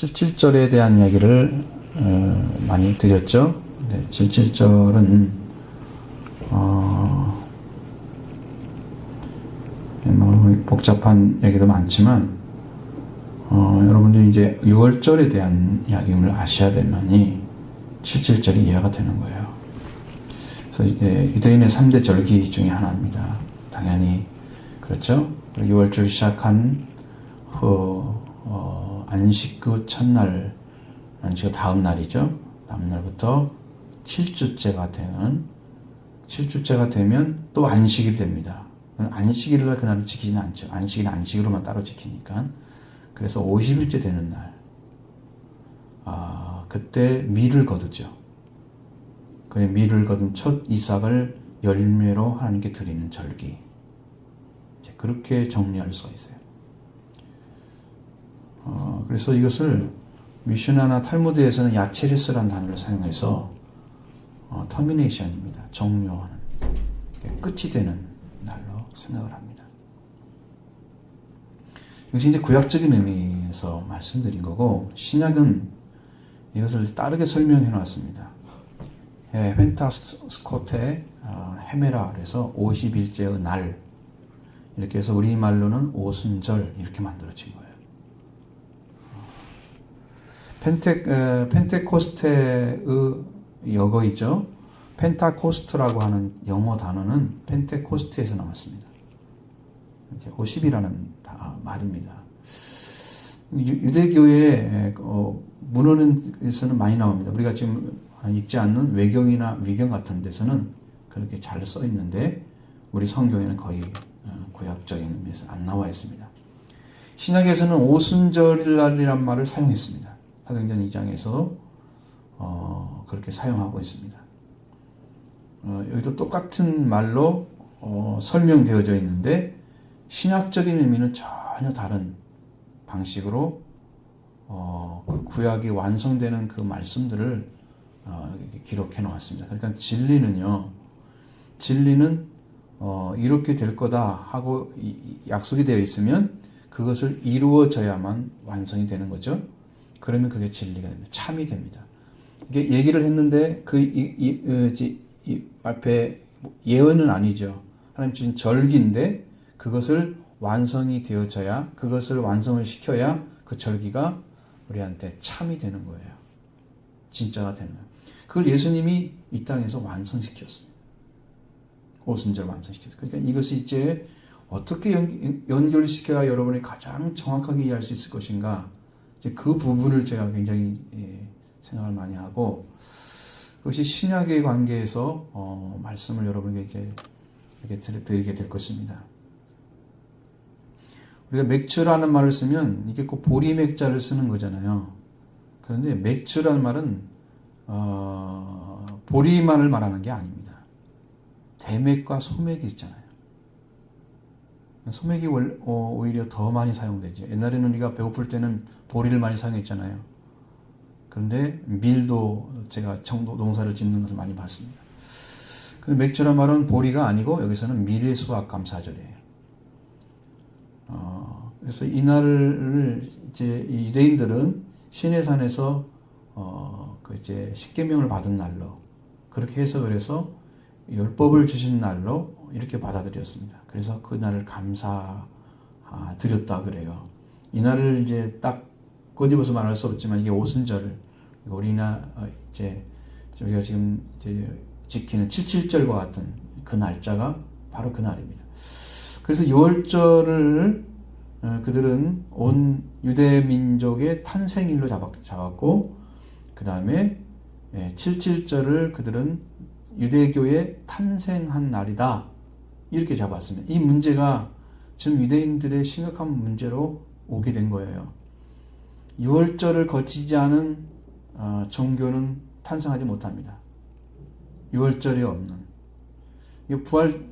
77절에 대한 이야기를 많이 드렸죠. 77절은 복잡한 얘기도 많지만 여러분들이 이제 6월절에 대한 이야기를 아셔야 되면이 77절이 이해가 되는 거예요. 그래서 유대인의 3대 절기 중에 하나입니다. 당연히 그렇죠. 6월절 시작한 후 안식 후 첫날, 안식 후 다음 날이죠. 다음 날부터 7주째가 되면 또 안식일이 됩니다. 안식일을 그날을 지키지는 않죠. 안식일은 안식으로만 따로 지키니까. 그래서 50일째 되는 날, 그때 밀을 거두죠. 그 밀을 거둔 첫 이삭을 열매로 하나님께 드리는 절기. 그렇게 정리할 수가 있어요. 그래서 이것을 미슈나나 탈무드에서는 야체리스라는 단어를 사용해서 터미네이션입니다. 종료하는, 끝이 되는 날로 생각을 합니다. 이것이 이제 구약적인 의미에서 말씀드린 거고, 신약은 이것을 다르게 설명해 놨습니다. 펜타스코테 헤메라 그래서 50일째의 날, 이렇게 해서 우리말로는 오순절 이렇게 만들어진 거예요. 펜테코스테의 역어이죠. 펜타코스트라고 하는 영어 단어는 펜테코스트에서 나왔습니다. 이제 50이라는 말입니다. 유대교의 문헌에서는 많이 나옵니다. 우리가 지금 읽지 않는 외경이나 위경 같은 데서는 그렇게 잘 써 있는데 우리 성경에는 거의 구약적인 의미에서 안 나와 있습니다. 신약에서는 오순절날이란 말을 사용했습니다. 사도행전 2장에서 그렇게 사용하고 있습니다. 여기도 똑같은 말로 설명되어져 있는데 신학적인 의미는 전혀 다른 방식으로 그 구약이 완성되는 그 말씀들을 기록해 놓았습니다. 그러니까 진리는 이렇게 될 거다 하고 약속이 되어 있으면 그것을 이루어져야만 완성이 되는 거죠. 그러면 그게 진리가 됩니다. 참이 됩니다. 이게 얘기를 했는데 앞에 예언은 아니죠. 하나님 주신 절기인데 그것을 완성이 되어져야, 그것을 완성을 시켜야 그 절기가 우리한테 참이 되는 거예요. 진짜가 되는 거예요. 그걸 예수님이 이 땅에서 완성시켰습니다. 오순절 완성시켰어요. 그러니까 이것이 이제 어떻게 연결시켜야 여러분이 가장 정확하게 이해할 수 있을 것인가, 이제 그 부분을 제가 굉장히 생각을 많이 하고, 그것이 신약의 관계에서 말씀을 여러분에게 이렇게 드리게 될 것입니다. 우리가 맥주라는 말을 쓰면 이게 꼭 보리맥자를 쓰는 거잖아요. 그런데 맥주라는 말은 보리만을 말하는 게 아닙니다. 대맥과 소맥이 있잖아요. 소맥이 오히려 더 많이 사용되죠. 옛날에는 우리가 배고플 때는 보리를 많이 사용했잖아요. 그런데 밀도 제가 농사를 짓는 것을 많이 봤습니다. 근데 맥주란 말은 보리가 아니고 여기서는 밀의 수확 감사절이에요. 그래서 이날을 이제 유대인들은 시내산에서 이제 십계명을 받은 날로 그렇게 해석을 해서 율법을 주신 날로 이렇게 받아들였습니다. 그래서 그 날을 드렸다 그래요. 이 날을 이제 딱 꼬집어서 말할 수 없지만 이게 오순절, 우리가 지금 이제 지키는 77절과 같은 그 날짜가 바로 그 날입니다. 그래서 6월절을 그들은 온 유대 민족의 탄생일로 잡았고, 그 다음에 77절을 그들은 유대교의 탄생한 날이다 이렇게 잡았습니다. 이 문제가 지금 유대인들의 심각한 문제로 오게 된 거예요. 6월절을 거치지 않은 종교는 탄생하지 못합니다. 6월절이 없는,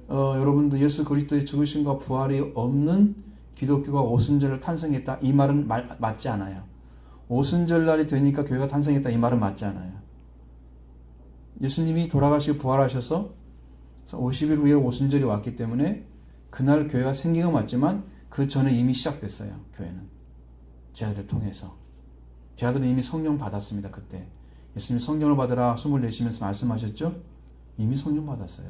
여러분들 예수 그리스도의 죽으심과 부활이 없는 기독교가 오순절을 탄생했다, 이 말은 맞지 않아요. 오순절 날이 되니까 교회가 탄생했다, 이 말은 맞지 않아요. 예수님이 돌아가시고 부활하셔서 50일 후에 오순절이 왔기 때문에 그날 교회가 생긴 건 맞지만 그 전에 이미 시작됐어요. 교회는 제자들을 통해서 제 아들은 이미 성령 받았습니다. 그때 예수님 성령을 받으라 숨을 내쉬면서 말씀하셨죠. 이미 성령 받았어요.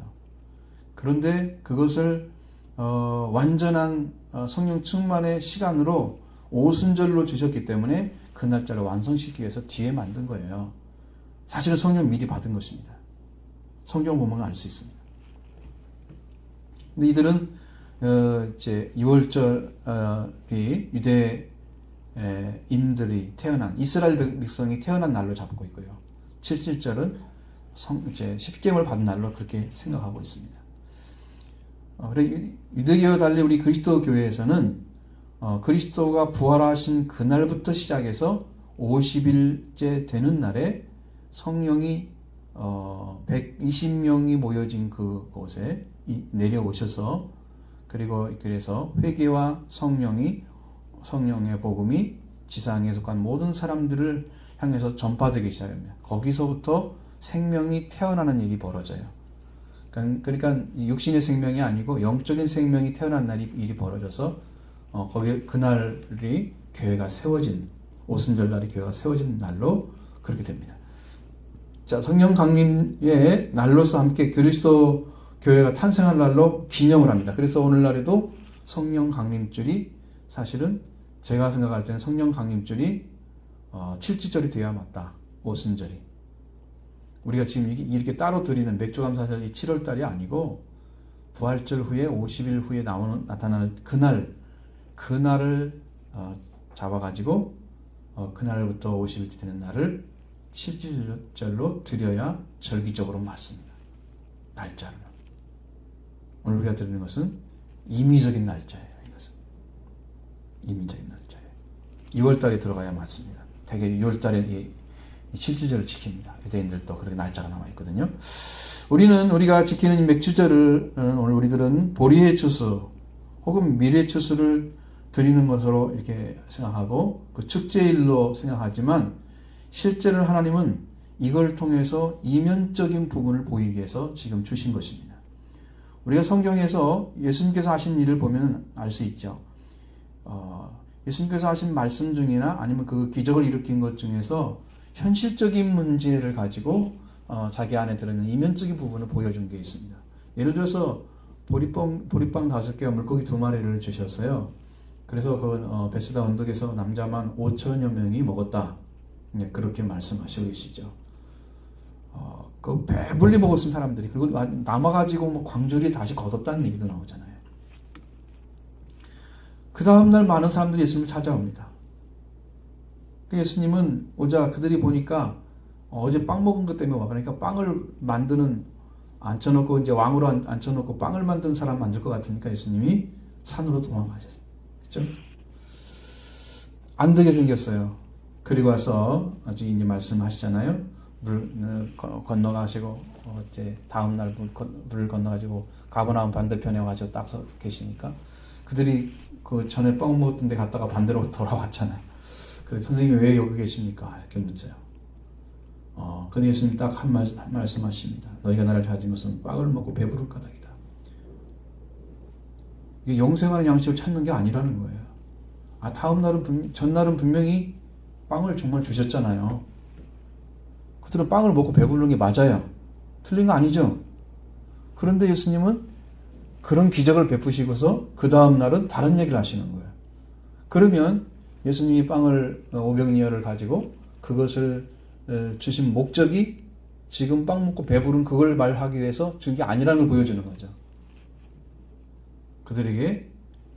그런데 그것을 완전한 성령 충만의 시간으로 오순절로 주셨기 때문에 그 날짜를 완성시키기 위해서 뒤에 만든 거예요. 사실은 성령 미리 받은 것입니다. 성경 보면 알 수 있습니다. 근데 이들은 이제 6월절이 유대인들이 태어난 이스라엘 백성이 태어난 날로 잡고 있고요. 7.7절은 이제 십계명을 받은 날로 그렇게 생각하고 있습니다. 유대교와 달리 우리 그리스도 교회에서는 그리스도가 부활하신 그날부터 시작해서 50일째 되는 날에 성령이 120명이 모여진 그곳에 내려오셔서 그리고 그래서 회개와 성령의 복음이 지상에 속한 모든 사람들을 향해서 전파되기 시작합니다. 거기서부터 생명이 태어나는 일이 벌어져요. 그러니까 육신의 생명이 아니고 영적인 생명이 태어난 날이 일이 벌어져서 거기 그날이 교회가 세워진 오순절 날이 교회가 세워진 날로 그렇게 됩니다. 자, 성령 강림의 날로서 함께 그리스도 교회가 탄생한 날로 기념을 합니다. 그래서 오늘날에도 성령 강림절이 사실은 제가 생각할 때는 성령 강림절이 7.7절이 돼야 맞다. 오순절이. 우리가 지금 이렇게 따로 드리는 맥주감사절이 7월달이 아니고 부활절 후에 50일 후에 나타날 그날을 잡아가지고 그날부터 50일 되는 날을 7.7절로 드려야 절기적으로 맞습니다. 날짜를. 오늘 우리가 드리는 것은 임의적인 날짜예요. 이것은 임의적인 날짜예요. 2월달에 들어가야 맞습니다. 대개 6월달에 7.7절을 지킵니다. 유대인들도 그렇게 날짜가 남아있거든요. 우리가 지키는 이 맥주절을 오늘 우리들은 보리의 추수 혹은 밀의 추수를 드리는 것으로 이렇게 생각하고 그 축제일로 생각하지만 실제는 하나님은 이걸 통해서 이면적인 부분을 보이기 위해서 지금 주신 것입니다. 우리가 성경에서 예수님께서 하신 일을 보면 알 수 있죠. 예수님께서 하신 말씀 중이나 아니면 그 기적을 일으킨 것 중에서 현실적인 문제를 가지고 자기 안에 들어있는 이면적인 부분을 보여준 게 있습니다. 예를 들어서 보리빵 5개와 물고기 2마리를 주셨어요. 그래서 그 베스다 언덕에서 남자만 5천여 명이 먹었다. 네, 그렇게 말씀하시고 계시죠. 그 배불리 먹었은 사람들이 그리고 남아가지고 뭐 광주리에 다시 걷었다는 얘기도 나오잖아요. 그 다음날 많은 사람들이 예수님을 찾아옵니다. 예수님은 오자 그들이 보니까 어제 빵 먹은 것 때문에 와. 그러니까 빵을 만드는 앉혀놓고 이제 왕으로 앉혀놓고 빵을 만드는 사람 만들 것 같으니까 예수님이 산으로 도망가셨어요. 그렇죠? 안 되게 생겼어요. 그리고 와서 아주 이제 말씀하시잖아요. 물 건너가시고 이제 다음 날 물을 건너가지고 가버나움 반대편에 와가지고 딱 서 계시니까 그들이 그 전에 빵 먹었던 데 갔다가 반대로 돌아왔잖아요. 그래서 선생님이 왜 여기 계십니까? 이렇게 묻어요. 근데 예수님 딱 한 말씀하십니다. 너희가 나를 찾은 것은 빵을 먹고 배부를 까닭이다. 이게 영생하는 양식을 찾는 게 아니라는 거예요. 전날은 분명히 빵을 정말 주셨잖아요. 그들은 빵을 먹고 배부른 게 맞아요. 틀린 거 아니죠? 그런데 예수님은 그런 기적을 베푸시고서 그 다음 날은 다른 얘기를 하시는 거예요. 그러면 예수님이 빵을 오병이어를 가지고 그것을 주신 목적이 지금 빵 먹고 배부른 그걸 말하기 위해서 준 게 아니라는 걸 보여주는 거죠. 그들에게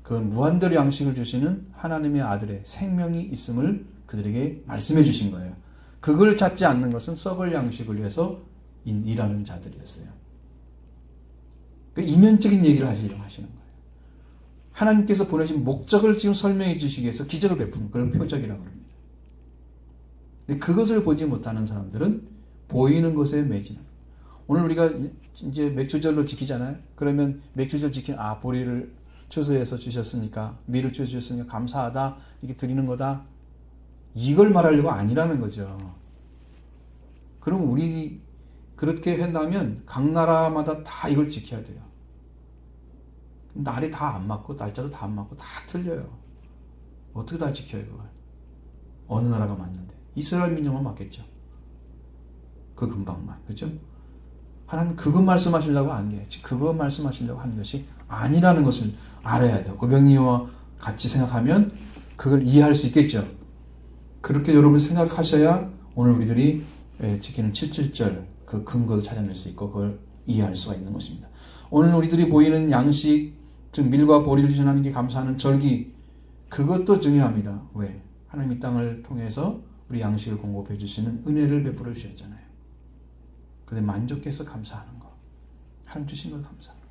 그 무한대로 양식을 주시는 하나님의 아들의 생명이 있음을 그들에게 말씀해 주신 거예요. 그걸 찾지 않는 것은 썩을 양식을 위해서 일하는 자들이었어요. 이면적인 얘기를 하시려고 하시는 거예요. 하나님께서 보내신 목적을 지금 설명해 주시기 위해서 기적을 베푸는 걸 표적이라고 합니다. 근데 그것을 보지 못하는 사람들은 보이는 것에 매진합니다. 오늘 우리가 이제 맥주절로 지키잖아요. 그러면 맥주절 지키는 보리를 추수해서 주셨으니까 밀을 주셨으니까 감사하다 이게 드리는 거다. 이걸 말하려고 아니라는 거죠. 그럼 우리 그렇게 한다면 각 나라마다 다 이걸 지켜야 돼요. 날이 다 안 맞고 날짜도 다 안 맞고 다 틀려요. 어떻게 다 지켜요 그걸? 어느 나라가 맞는데? 이스라엘 민족만 맞겠죠. 그 근방만. 그죠? 하나님 그것 말씀하시려고 한 게, 그것 말씀하시려고 하는 것이 아니라는 것을 알아야 돼요. 고백님과 같이 생각하면 그걸 이해할 수 있겠죠. 그렇게 여러분 생각하셔야 오늘 우리들이 지키는 7.7절 그 근거를 찾아낼 수 있고 그걸 이해할 수가 있는 것입니다. 오늘 우리들이 보이는 양식, 즉 밀과 보리를 주신 하나님께 감사하는 절기, 그것도 중요합니다. 왜? 하나님 이 땅을 통해서 우리 양식을 공급해 주시는 은혜를 베풀어 주셨잖아요. 근데 만족해서 감사하는 거. 하나님 주신 걸 감사하는 거.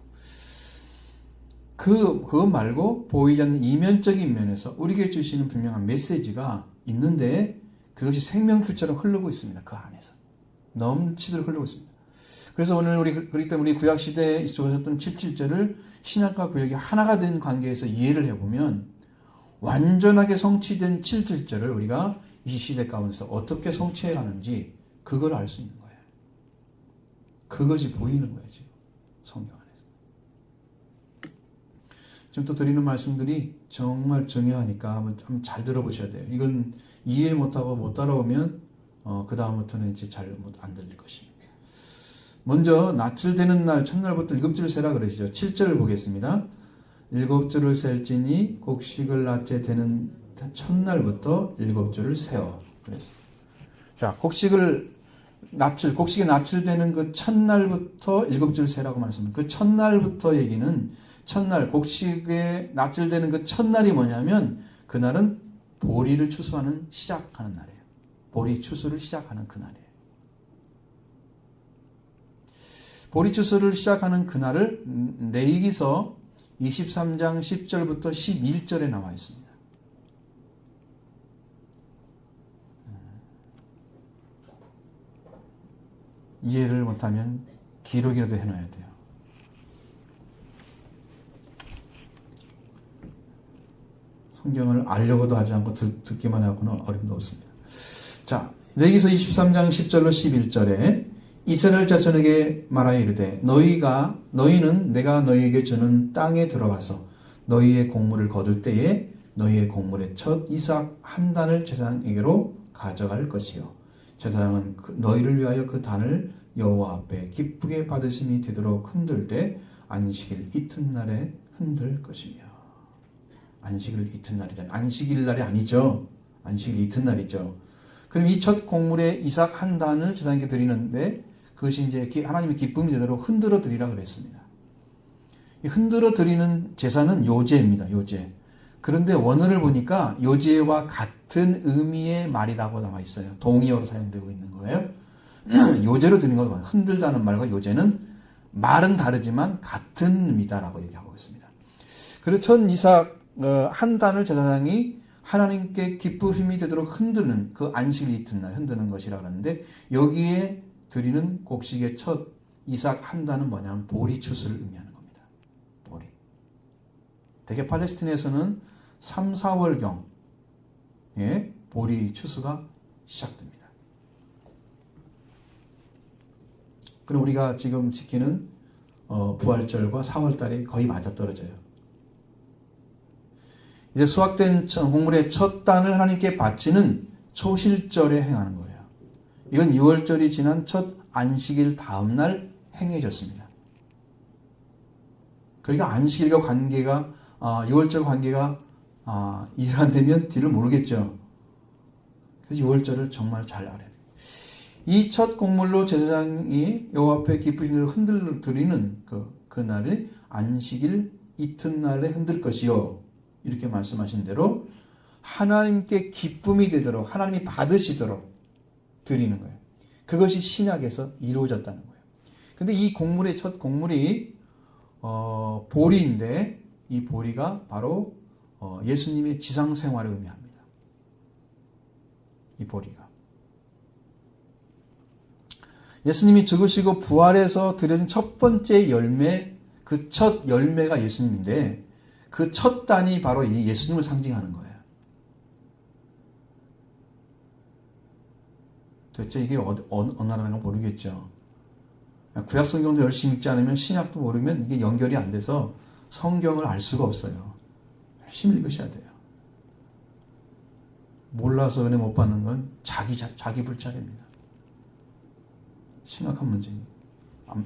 그거 말고 보이지 않는 이면적인 면에서 우리에게 주시는 분명한 메시지가 있는데 그것이 생명줄처럼 흐르고 있습니다. 그 안에서. 넘치도록 흐르고 있습니다. 그래서 오늘 그렇기 때문에 우리 구약시대에 있었던 7.7절을 신약과 구약이 하나가 된 관계에서 이해를 해보면 완전하게 성취된 7.7절을 우리가 이 시대 가운데서 어떻게 성취해 가는지 그걸 알 수 있는 거예요. 그것이 보이는 거예요, 지금. 성경 안에서. 지금 또 드리는 말씀들이 정말 중요하니까 한번 잘 들어보셔야 돼요. 이건 이해 못하고 못 따라오면, 그 다음부터는 이제 잘 안 들릴 것입니다. 먼저, 낯을 대는 날, 첫날부터 7줄 세라 그러시죠. 7절을 보겠습니다. 7줄을 셀지니 곡식을 낯에 대는 첫날부터 7줄을 세워. 그래서. 자, 곡식에 낯을 대는 그 첫날부터 7줄 세라고 말씀합니다. 그 첫날부터 얘기는 첫날, 곡식에 낯을 대는 그 첫날이 뭐냐면 그날은 보리를 추수하는 시작하는 날이에요. 보리 추수를 시작하는 그날이에요. 보리 추수를 시작하는 그날을 레위기서 23장 10절부터 11절에 나와 있습니다. 이해를 못하면 기록이라도 해놔야 돼요. 성경을 알려고도 하지 않고 듣기만 하고는 어림도 없습니다. 자, 레위기서 23장 10절로 11절에 이스라엘 자손에게 말하여 이르되 너희는 내가 너희에게 주는 땅에 들어가서 너희의 곡물을 거둘 때에 너희의 곡물의 첫 이삭 한 단을 제사장에게로 가져갈 것이요 제사장은 너희를 위하여 그 단을 여호와 앞에 기쁘게 받으심이 되도록 흔들 때 안식일 이튿날에 흔들 것이며. 안식일 이튿날이잖아요. 안식일 날이 아니죠. 안식일 이튿날이죠. 그럼 이 첫 곡물의 이삭 한 단을 제사장에게 드리는데 그것이 이제 하나님의 기쁨이 되도록 흔들어 드리라 그랬습니다. 이 흔들어 드리는 제사는 요제입니다. 요제. 그런데 원어를 보니까 요제와 같은 의미의 말이라고 나와 있어요. 동의어로 사용되고 있는 거예요. 요제로 드리는 거 흔들다는 말과 요제는 말은 다르지만 같은 의미다라고 얘기하고 있습니다. 그래서 첫 이삭 한 단을 제사장이 하나님께 기쁨이 되도록 흔드는 그 안식일 이튿날 흔드는 것이라고 하는데 여기에 드리는 곡식의 첫 이삭 한 단은 뭐냐면 보리 추수를 의미하는 겁니다. 보리. 대개 팔레스틴에서는 3, 4월경 보리 추수가 시작됩니다. 그럼 우리가 지금 지키는 부활절과 4월달이 거의 맞아떨어져요. 이제 수확된 곡물의 첫 단을 하나님께 바치는 초실절에 행하는 거예요. 이건 6월절이 지난 첫 안식일 다음날 행해졌습니다. 그러니까 안식일과 관계가 6월절 관계가 이해가 안 되면 뒤를 모르겠죠. 그래서 6월절을 정말 잘 알아야 돼요. 이 첫 곡물로 제사장이 여호와 앞에 기쁘심으로 흔들어 드리는 그날을 안식일 이튿날에 흔들 것이요. 이렇게 말씀하신 대로 하나님께 기쁨이 되도록 하나님이 받으시도록 드리는 거예요. 그것이 신약에서 이루어졌다는 거예요. 근데 이 곡물의 첫 곡물이 보리인데 이 보리가 바로 예수님의 지상생활을 의미합니다. 이 보리가. 예수님이 죽으시고 부활해서 드려진 첫 번째 열매, 그 첫 열매가 예수님인데 그 첫 단이 바로 이 예수님을 상징하는 거예요. 도대체 이게 어느 나라인가 모르겠죠. 구약 성경도 열심히 읽지 않으면 신약도 모르면 이게 연결이 안 돼서 성경을 알 수가 없어요. 열심히 읽으셔야 돼요. 몰라서 은혜 못 받는 건 자기 불찰입니다. 심각한 문제니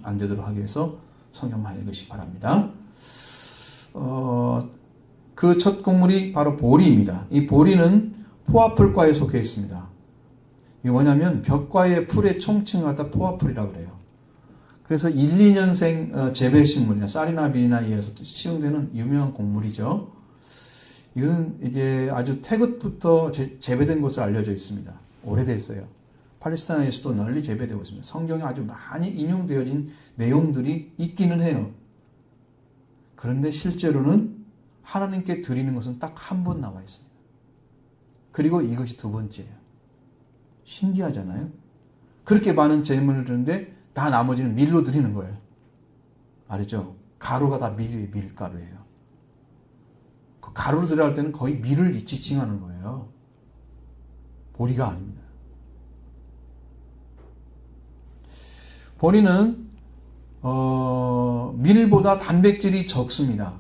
안 되도록 하기 위해서 성경만 읽으시기 바랍니다. 그 첫 곡물이 바로 보리입니다. 이 보리는 포화풀과에 속해 있습니다. 이게 뭐냐면 벽과의 풀의 총칭을 갖다 포화풀이라고 그래요. 그래서 1, 2년생 재배식물이나 쌀이나 밀이나 이에서 시용되는 유명한 곡물이죠. 이건 이제 아주 태긋부터 재배된 것으로 알려져 있습니다. 오래됐어요. 팔레스타인에서도 널리 재배되고 있습니다. 성경에 아주 많이 인용되어진 내용들이 있기는 해요. 그런데 실제로는 하나님께 드리는 것은 딱 한 번 나와 있습니다. 그리고 이것이 두 번째예요. 신기하잖아요. 그렇게 많은 제물을 드리는데 다 나머지는 밀로 드리는 거예요. 알죠? 가루가 다 밀가루예요. 그 가루로 들어갈 때는 거의 밀을 지칭하는 거예요. 보리가 아닙니다. 보리는 밀보다 단백질이 적습니다.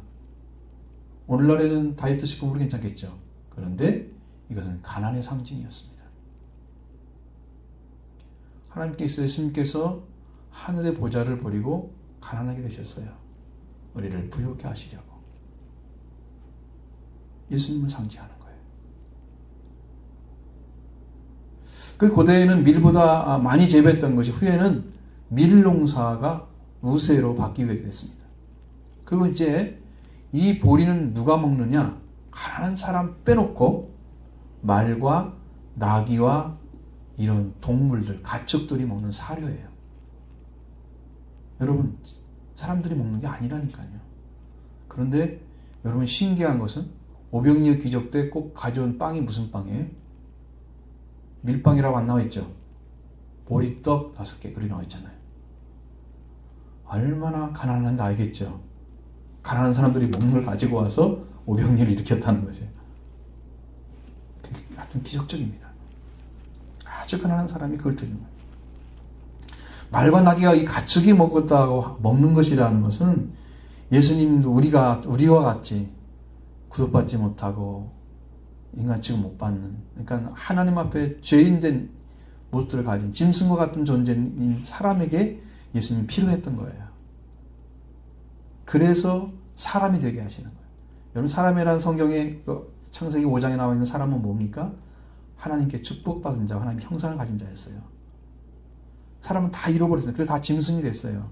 오늘날에는 다이어트 식품으로 괜찮겠죠. 그런데 이것은 가난의 상징이었습니다. 하나님께서 예수님께서 하늘의 보좌를 버리고 가난하게 되셨어요. 우리를 부유하게 하시려고. 예수님을 상징하는 거예요. 그 고대에는 밀보다 많이 재배했던 것이 후에는 밀농사가 우세로 바뀌게 됐습니다. 그리고 이제 이 보리는 누가 먹느냐? 가난한 사람 빼놓고 말과 나귀와 이런 동물들, 가축들이 먹는 사료예요. 여러분, 사람들이 먹는 게 아니라니까요. 그런데 여러분 신기한 것은 오병이어 기적 때 꼭 가져온 빵이 무슨 빵이에요? 밀빵이라고 안 나와 있죠? 보리떡 5개 그리 나와 있잖아요. 얼마나 가난한가 알겠죠? 가난한 사람들이 먹는 걸 가지고 와서 오병이어를 일으켰다는 거죠. 하여튼 기적적입니다. 아주 가난한 사람이 그걸 드리는 거예요. 말과 나귀가 이 가축이 먹는 것이라는 것은 예수님도 우리와 같이 구속받지 못하고 인간 취급 못 받는, 그러니까 하나님 앞에 죄인된 모습들을 가진 짐승과 같은 존재인 사람에게 예수님이 필요했던 거예요. 그래서 사람이 되게 하시는 거예요. 여러분, 사람이라는 성경에 창세기 5장에 나와 있는 사람은 뭡니까? 하나님께 축복받은 자, 하나님의 형상을 가진 자였어요. 사람은 다 잃어버렸습니다. 그래서 다 짐승이 됐어요.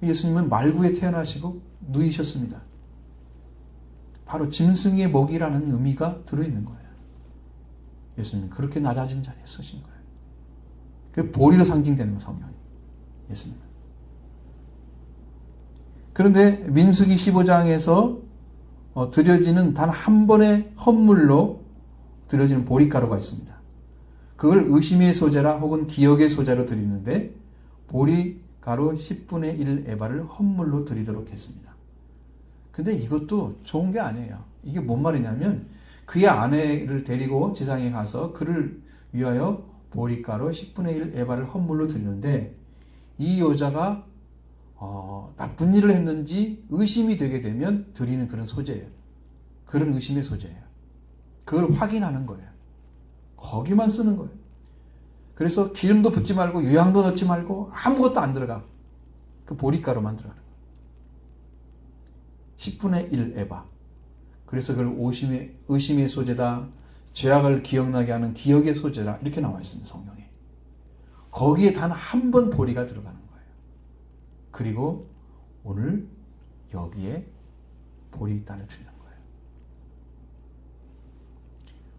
예수님은 말구에 태어나시고 누이셨습니다. 바로 짐승의 먹이라는 의미가 들어있는 거예요. 예수님은 그렇게 낮아진 자리에 쓰신 거예요. 그 보리로 상징되는 거, 성경이. 예수님은. 그런데 민수기 15장에서 드려지는 단 한 번의 헌물로 드려지는 보리가루가 있습니다. 그걸 의심의 소재라 혹은 기억의 소재로 드리는데 보리가루 10분의 1 에바를 헌물로 드리도록 했습니다. 근데 이것도 좋은 게 아니에요. 이게 뭔 말이냐면 그의 아내를 데리고 지상에 가서 그를 위하여 보리가루 10분의 1 에바를 헌물로 드리는데 이 여자가 나쁜 일을 했는지 의심이 되게 되면 드리는 그런 소재예요. 그런 의심의 소재예요. 그걸 확인하는 거예요. 거기만 쓰는 거예요. 그래서 기름도 붓지 말고 유향도 넣지 말고 아무것도 안 들어가. 그 보리가루만 들어가는 거예요. 10분의 1 에바. 그래서 그걸 의심의 소재다, 죄악을 기억나게 하는 기억의 소재다, 이렇게 나와 있습니다, 성경에. 거기에 단 한 번 보리가 들어가는 거예요. 그리고 오늘 여기에 보리단을 드리는 거예요.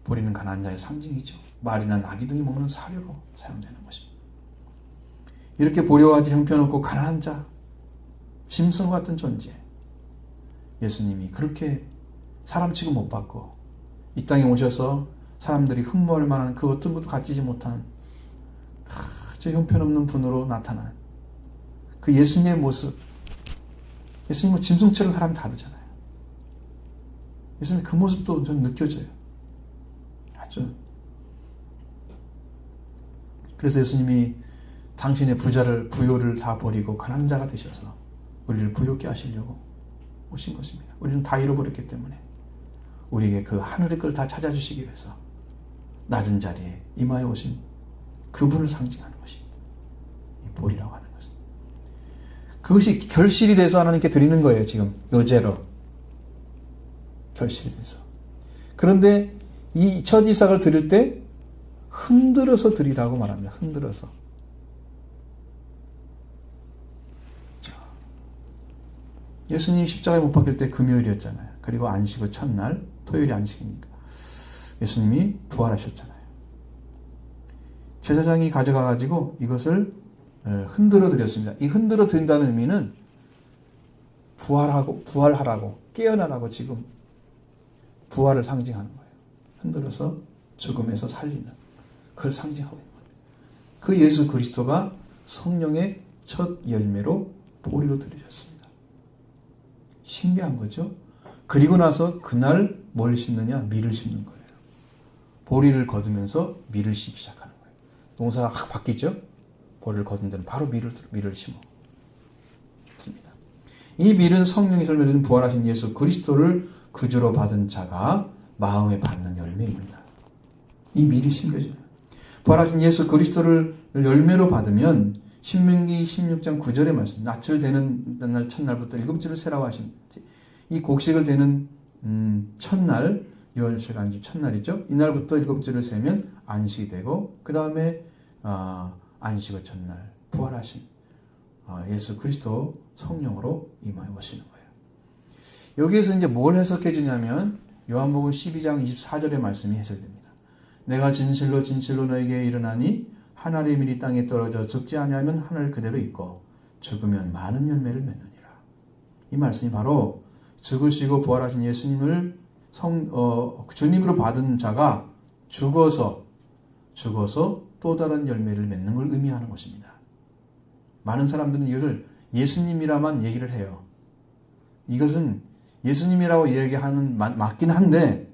보리는 가난한 자의 상징이죠. 말이나 나귀 등이 먹는 사료로 사용되는 것입니다. 이렇게 보리와 같이 형편없고 가난한 자, 짐승 같은 존재, 예수님이 그렇게 사람 취급 못 받고 이 땅에 오셔서 사람들이 흠모할 만한 그 어떤 것도 갖지 못한 아주 형편없는 분으로 나타난 그 예수님의 모습. 예수님은 짐승처럼 사람이 다르잖아요. 예수님 그 모습도 좀 느껴져요. 아주. 그래서 예수님이 당신의 부요를 다 버리고 가난한 자가 되셔서 우리를 부요케 하시려고 오신 것입니다. 우리는 다 잃어버렸기 때문에 우리에게 그 하늘의 걸 다 찾아주시기 위해서 낮은 자리에 임하여 오신 그분을 상징하는 것입니다. 이 볼이라고 하는 것은. 그것이 결실이 돼서 하나님께 드리는 거예요. 지금 요제로 결실이 돼서. 그런데 이 첫 이삭을 드릴 때 흔들어서 드리라고 말합니다. 흔들어서. 자, 예수님이 십자가에 못 박힐 때 금요일이었잖아요. 그리고 안식의 첫날, 토요일이 안식이니까 예수님이 부활하셨잖아요. 제사장이 가져가가지고 이것을 흔들어 드렸습니다. 이 흔들어 드린다는 의미는 부활하라고, 깨어나라고 지금 부활을 상징하는 거예요. 흔들어서 죽음에서 살리는, 그걸 상징하고 있는 거예요. 그 예수 그리스도가 성령의 첫 열매로 보리로 드려졌습니다. 신기한 거죠. 그리고 나서 그날 뭘 심느냐? 밀을 심는 거예요. 보리를 거두면서 밀을 심기 시작하는 거예요. 농사가 확 바뀌죠? 보리를 거둔 데는 바로 밀을 심어. 이 밀은 성령의 열매는 부활하신 예수 그리스도를 그주로 받은 자가 마음에 받는 열매입니다. 이 밀이 심겨져요. 부활하신 예수 그리스도를 열매로 받으면 신명기 16장 9절의 말씀, 낯을 대는 날 첫날부터 일곱째를 세라고 하신 이 곡식을 대는 첫날, 6월절 안식 첫날이죠. 이날부터 일곱째를 세면 안식이 되고 그 다음에 안식의 첫날 부활하신 예수 그리스도 성령으로 임하여 오시는 거예요. 여기에서 이제 뭘 해석해 주냐면 요한복음 12장 24절의 말씀이 해석됩니다. 내가 진실로 진실로 너에게 이르나니 한 알의 밀이 땅에 떨어져 죽지 아니하면 하늘 그대로 있고 죽으면 많은 열매를 맺느니라. 이 말씀이 바로 죽으시고 부활하신 예수님을 주님으로 받은 자가 죽어서 또 다른 열매를 맺는 걸 의미하는 것입니다. 많은 사람들은 이것을 예수님이라만 얘기를 해요. 이것은 예수님이라고 얘기하는 맞긴 한데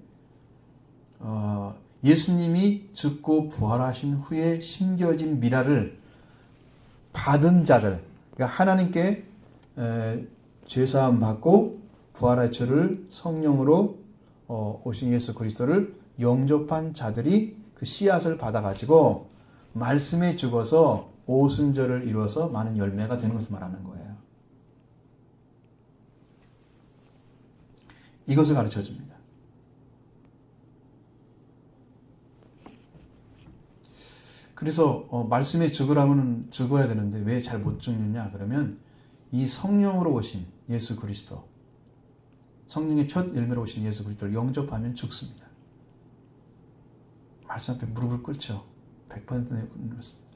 예수님이 죽고 부활하신 후에 심겨진 미라를 받은 자들, 그러니까 하나님께 죄사함 받고 부활의 주를 성령으로 오신 예수 그리스도를 영접한 자들이 그 씨앗을 받아가지고 말씀에 죽어서 오순절을 이루어서 많은 열매가 되는 것을 말하는 거예요. 이것을 가르쳐 줍니다. 그래서 말씀에 죽으라면 죽어야 되는데 왜 잘 못 죽느냐 그러면 이 성령으로 오신 예수 그리스도, 성령의 첫 열매로 오신 예수 그리스도를 영접하면 죽습니다. 말씀 앞에 무릎을 꿇죠. 100% 꿇습니다.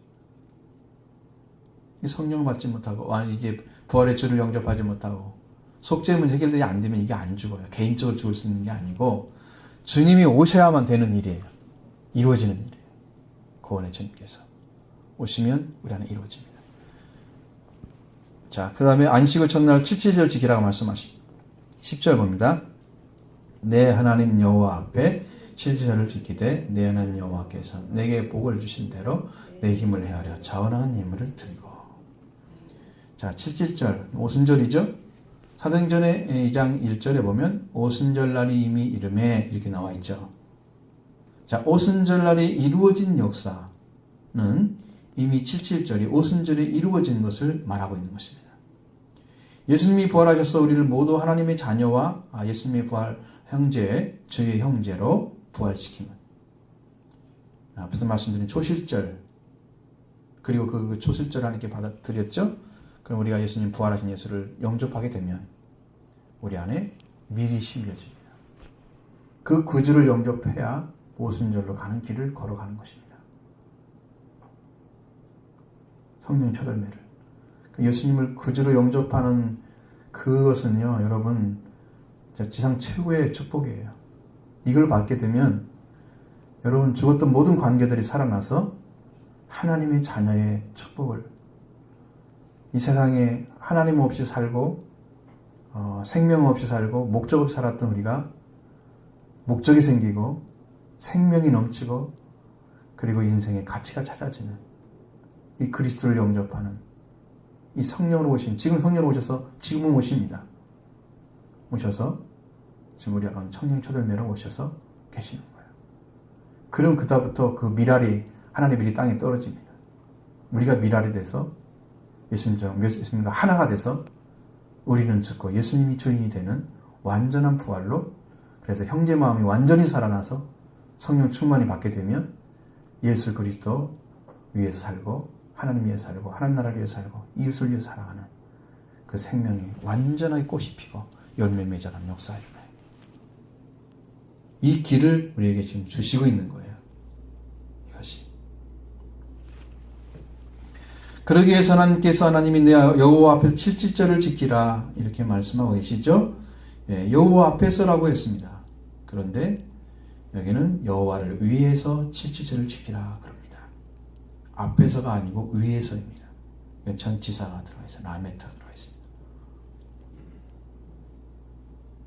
이 성령을 받지 못하고 이제 부활의 주를 영접하지 못하고 속죄 문제 해결되지 안 되면 이게 안 죽어요. 개인적으로 죽을 수 있는 게 아니고 주님이 오셔야만 되는 일이에요. 이루어지는 일이에요. 구원의 주님께서 오시면 우리 안에 이루어집니다. 자, 그 다음에 안식의 첫날 칠칠절 지키라고 말씀하십니다. 10절 봅니다. 내 하나님 여호와 앞에 칠칠절을 지키되 내 하나님 여호와께서 내게 복을 주신 대로 내 힘을 헤아려 자원하는 예물을 드리고. 자, 77절 오순절이죠. 사도행전의 2장 1절에 보면 오순절날이 이미 이름에 이렇게 나와 있죠. 자, 오순절날이 이루어진 역사는 이미 77절이 오순절이 이루어진 것을 말하고 있는 것입니다. 예수님이 부활하셔서 우리를 모두 하나님의 자녀와 예수님의 부활 형제, 주의 형제로 부활시키는 앞에서 말씀드린 초실절, 그리고 그 초실절 하나님께 받아들였죠. 그럼 우리가 예수님 부활하신 예수를 영접하게 되면 우리 안에 밀이 심겨집니다. 그 구주를 영접해야 오순절로 가는 길을 걸어가는 것입니다. 성령의 첫 열매를. 예수님을 구주로 영접하는 그것은요, 여러분, 지상 최고의 축복이에요. 이걸 받게 되면 여러분 죽었던 모든 관계들이 살아나서 하나님의 자녀의 축복을, 이 세상에 하나님 없이 살고 생명 없이 살고 목적 없이 살았던 우리가 목적이 생기고 생명이 넘치고 그리고 인생의 가치가 찾아지는 이 그리스도를 영접하는 이 성령으로 오신, 지금 성령으로 오셔서 지금은 오십니다. 오셔서 지금 우리 가운데 성령의 첫 열매로 오셔서 계시는 거예요. 그럼 그다음부터 그 미랄이 하나님의 밀이 땅에 떨어집니다. 우리가 미랄이 돼서 예수님과 하나가 돼서 우리는 죽고 예수님이 주인이 되는 완전한 부활로, 그래서 형제 마음이 완전히 살아나서 성령 충만이 받게 되면 예수 그리스도 위해서 살고 하나님 위해서 살고 하나님 나라를 위해서 살고 이웃을 위해서 살아가는 그 생명이 완전하게 꽃이 피고 열매 맺어가는 역사가 일어나요. 이 길을 우리에게 지금 주시고 있는 거예요. 이것이. 그러기 위해서 하나님이 내 여호와 앞에서 칠칠절을 지키라 이렇게 말씀하고 계시죠. 여호와 앞에서라고 했습니다. 그런데 여기는 여호와를 위해서 칠칠절을 지키라 그럽니다. 앞에서가 아니고 위에서입니다. 전치사가 들어가 있어요. 라메트가 들어가 있습니다.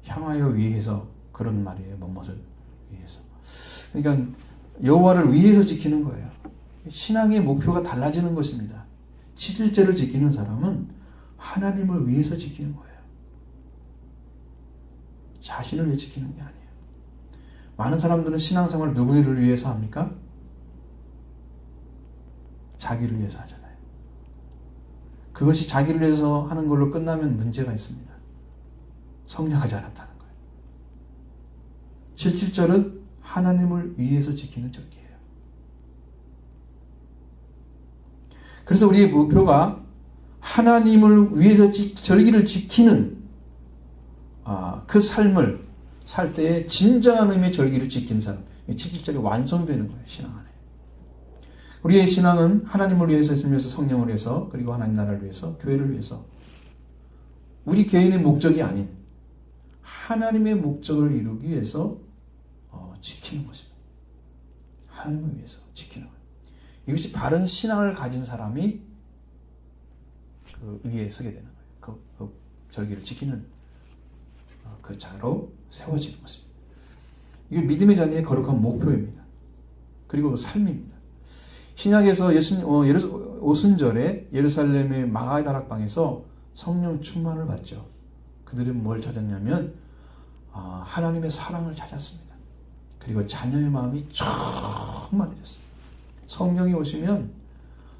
향하여 위해서 그런 말이에요. 무엇을 위해서. 그러니까 여호와를 위해서 지키는 거예요. 신앙의 목표가 달라지는 것입니다. 칠칠절을 지키는 사람은 하나님을 위해서 지키는 거예요. 자신을 위해 지키는 게 아니에요. 많은 사람들은 신앙생활을 누구를 위해서 합니까? 자기를 위해서 하잖아요. 그것이 자기를 위해서 하는 걸로 끝나면 문제가 있습니다. 성장하지 않았다는 거예요. 77절은 하나님을 위해서 지키는 절기예요. 그래서 우리의 목표가 하나님을 위해서 절기를 지키는 그 삶을 살 때에 진정한 의미의 절기를 지킨 사람, 77절이 완성되는 거예요. 신앙 안에. 우리의 신앙은 하나님을 위해서, 예수님에서 성령을 위해서, 그리고 하나님 나라를 위해서, 교회를 위해서, 우리 개인의 목적이 아닌 하나님의 목적을 이루기 위해서 지키는 것입니다. 하나님을 위해서 지키는 거예요. 이것이 바른 신앙을 가진 사람이 그 위에 서게 되는 거예요. 그 절기를 지키는 그 자로 세워지는 것입니다. 이게 믿음의 자녀의 거룩한 목표입니다. 그리고 그 삶입니다. 신약에서 오순절에 예루살렘의 마가의 다락방에서 성령 충만을 받죠. 그들은 뭘 찾았냐면 하나님의 사랑을 찾았습니다. 그리고 자녀의 마음이 충만해졌어요. 성령이 오시면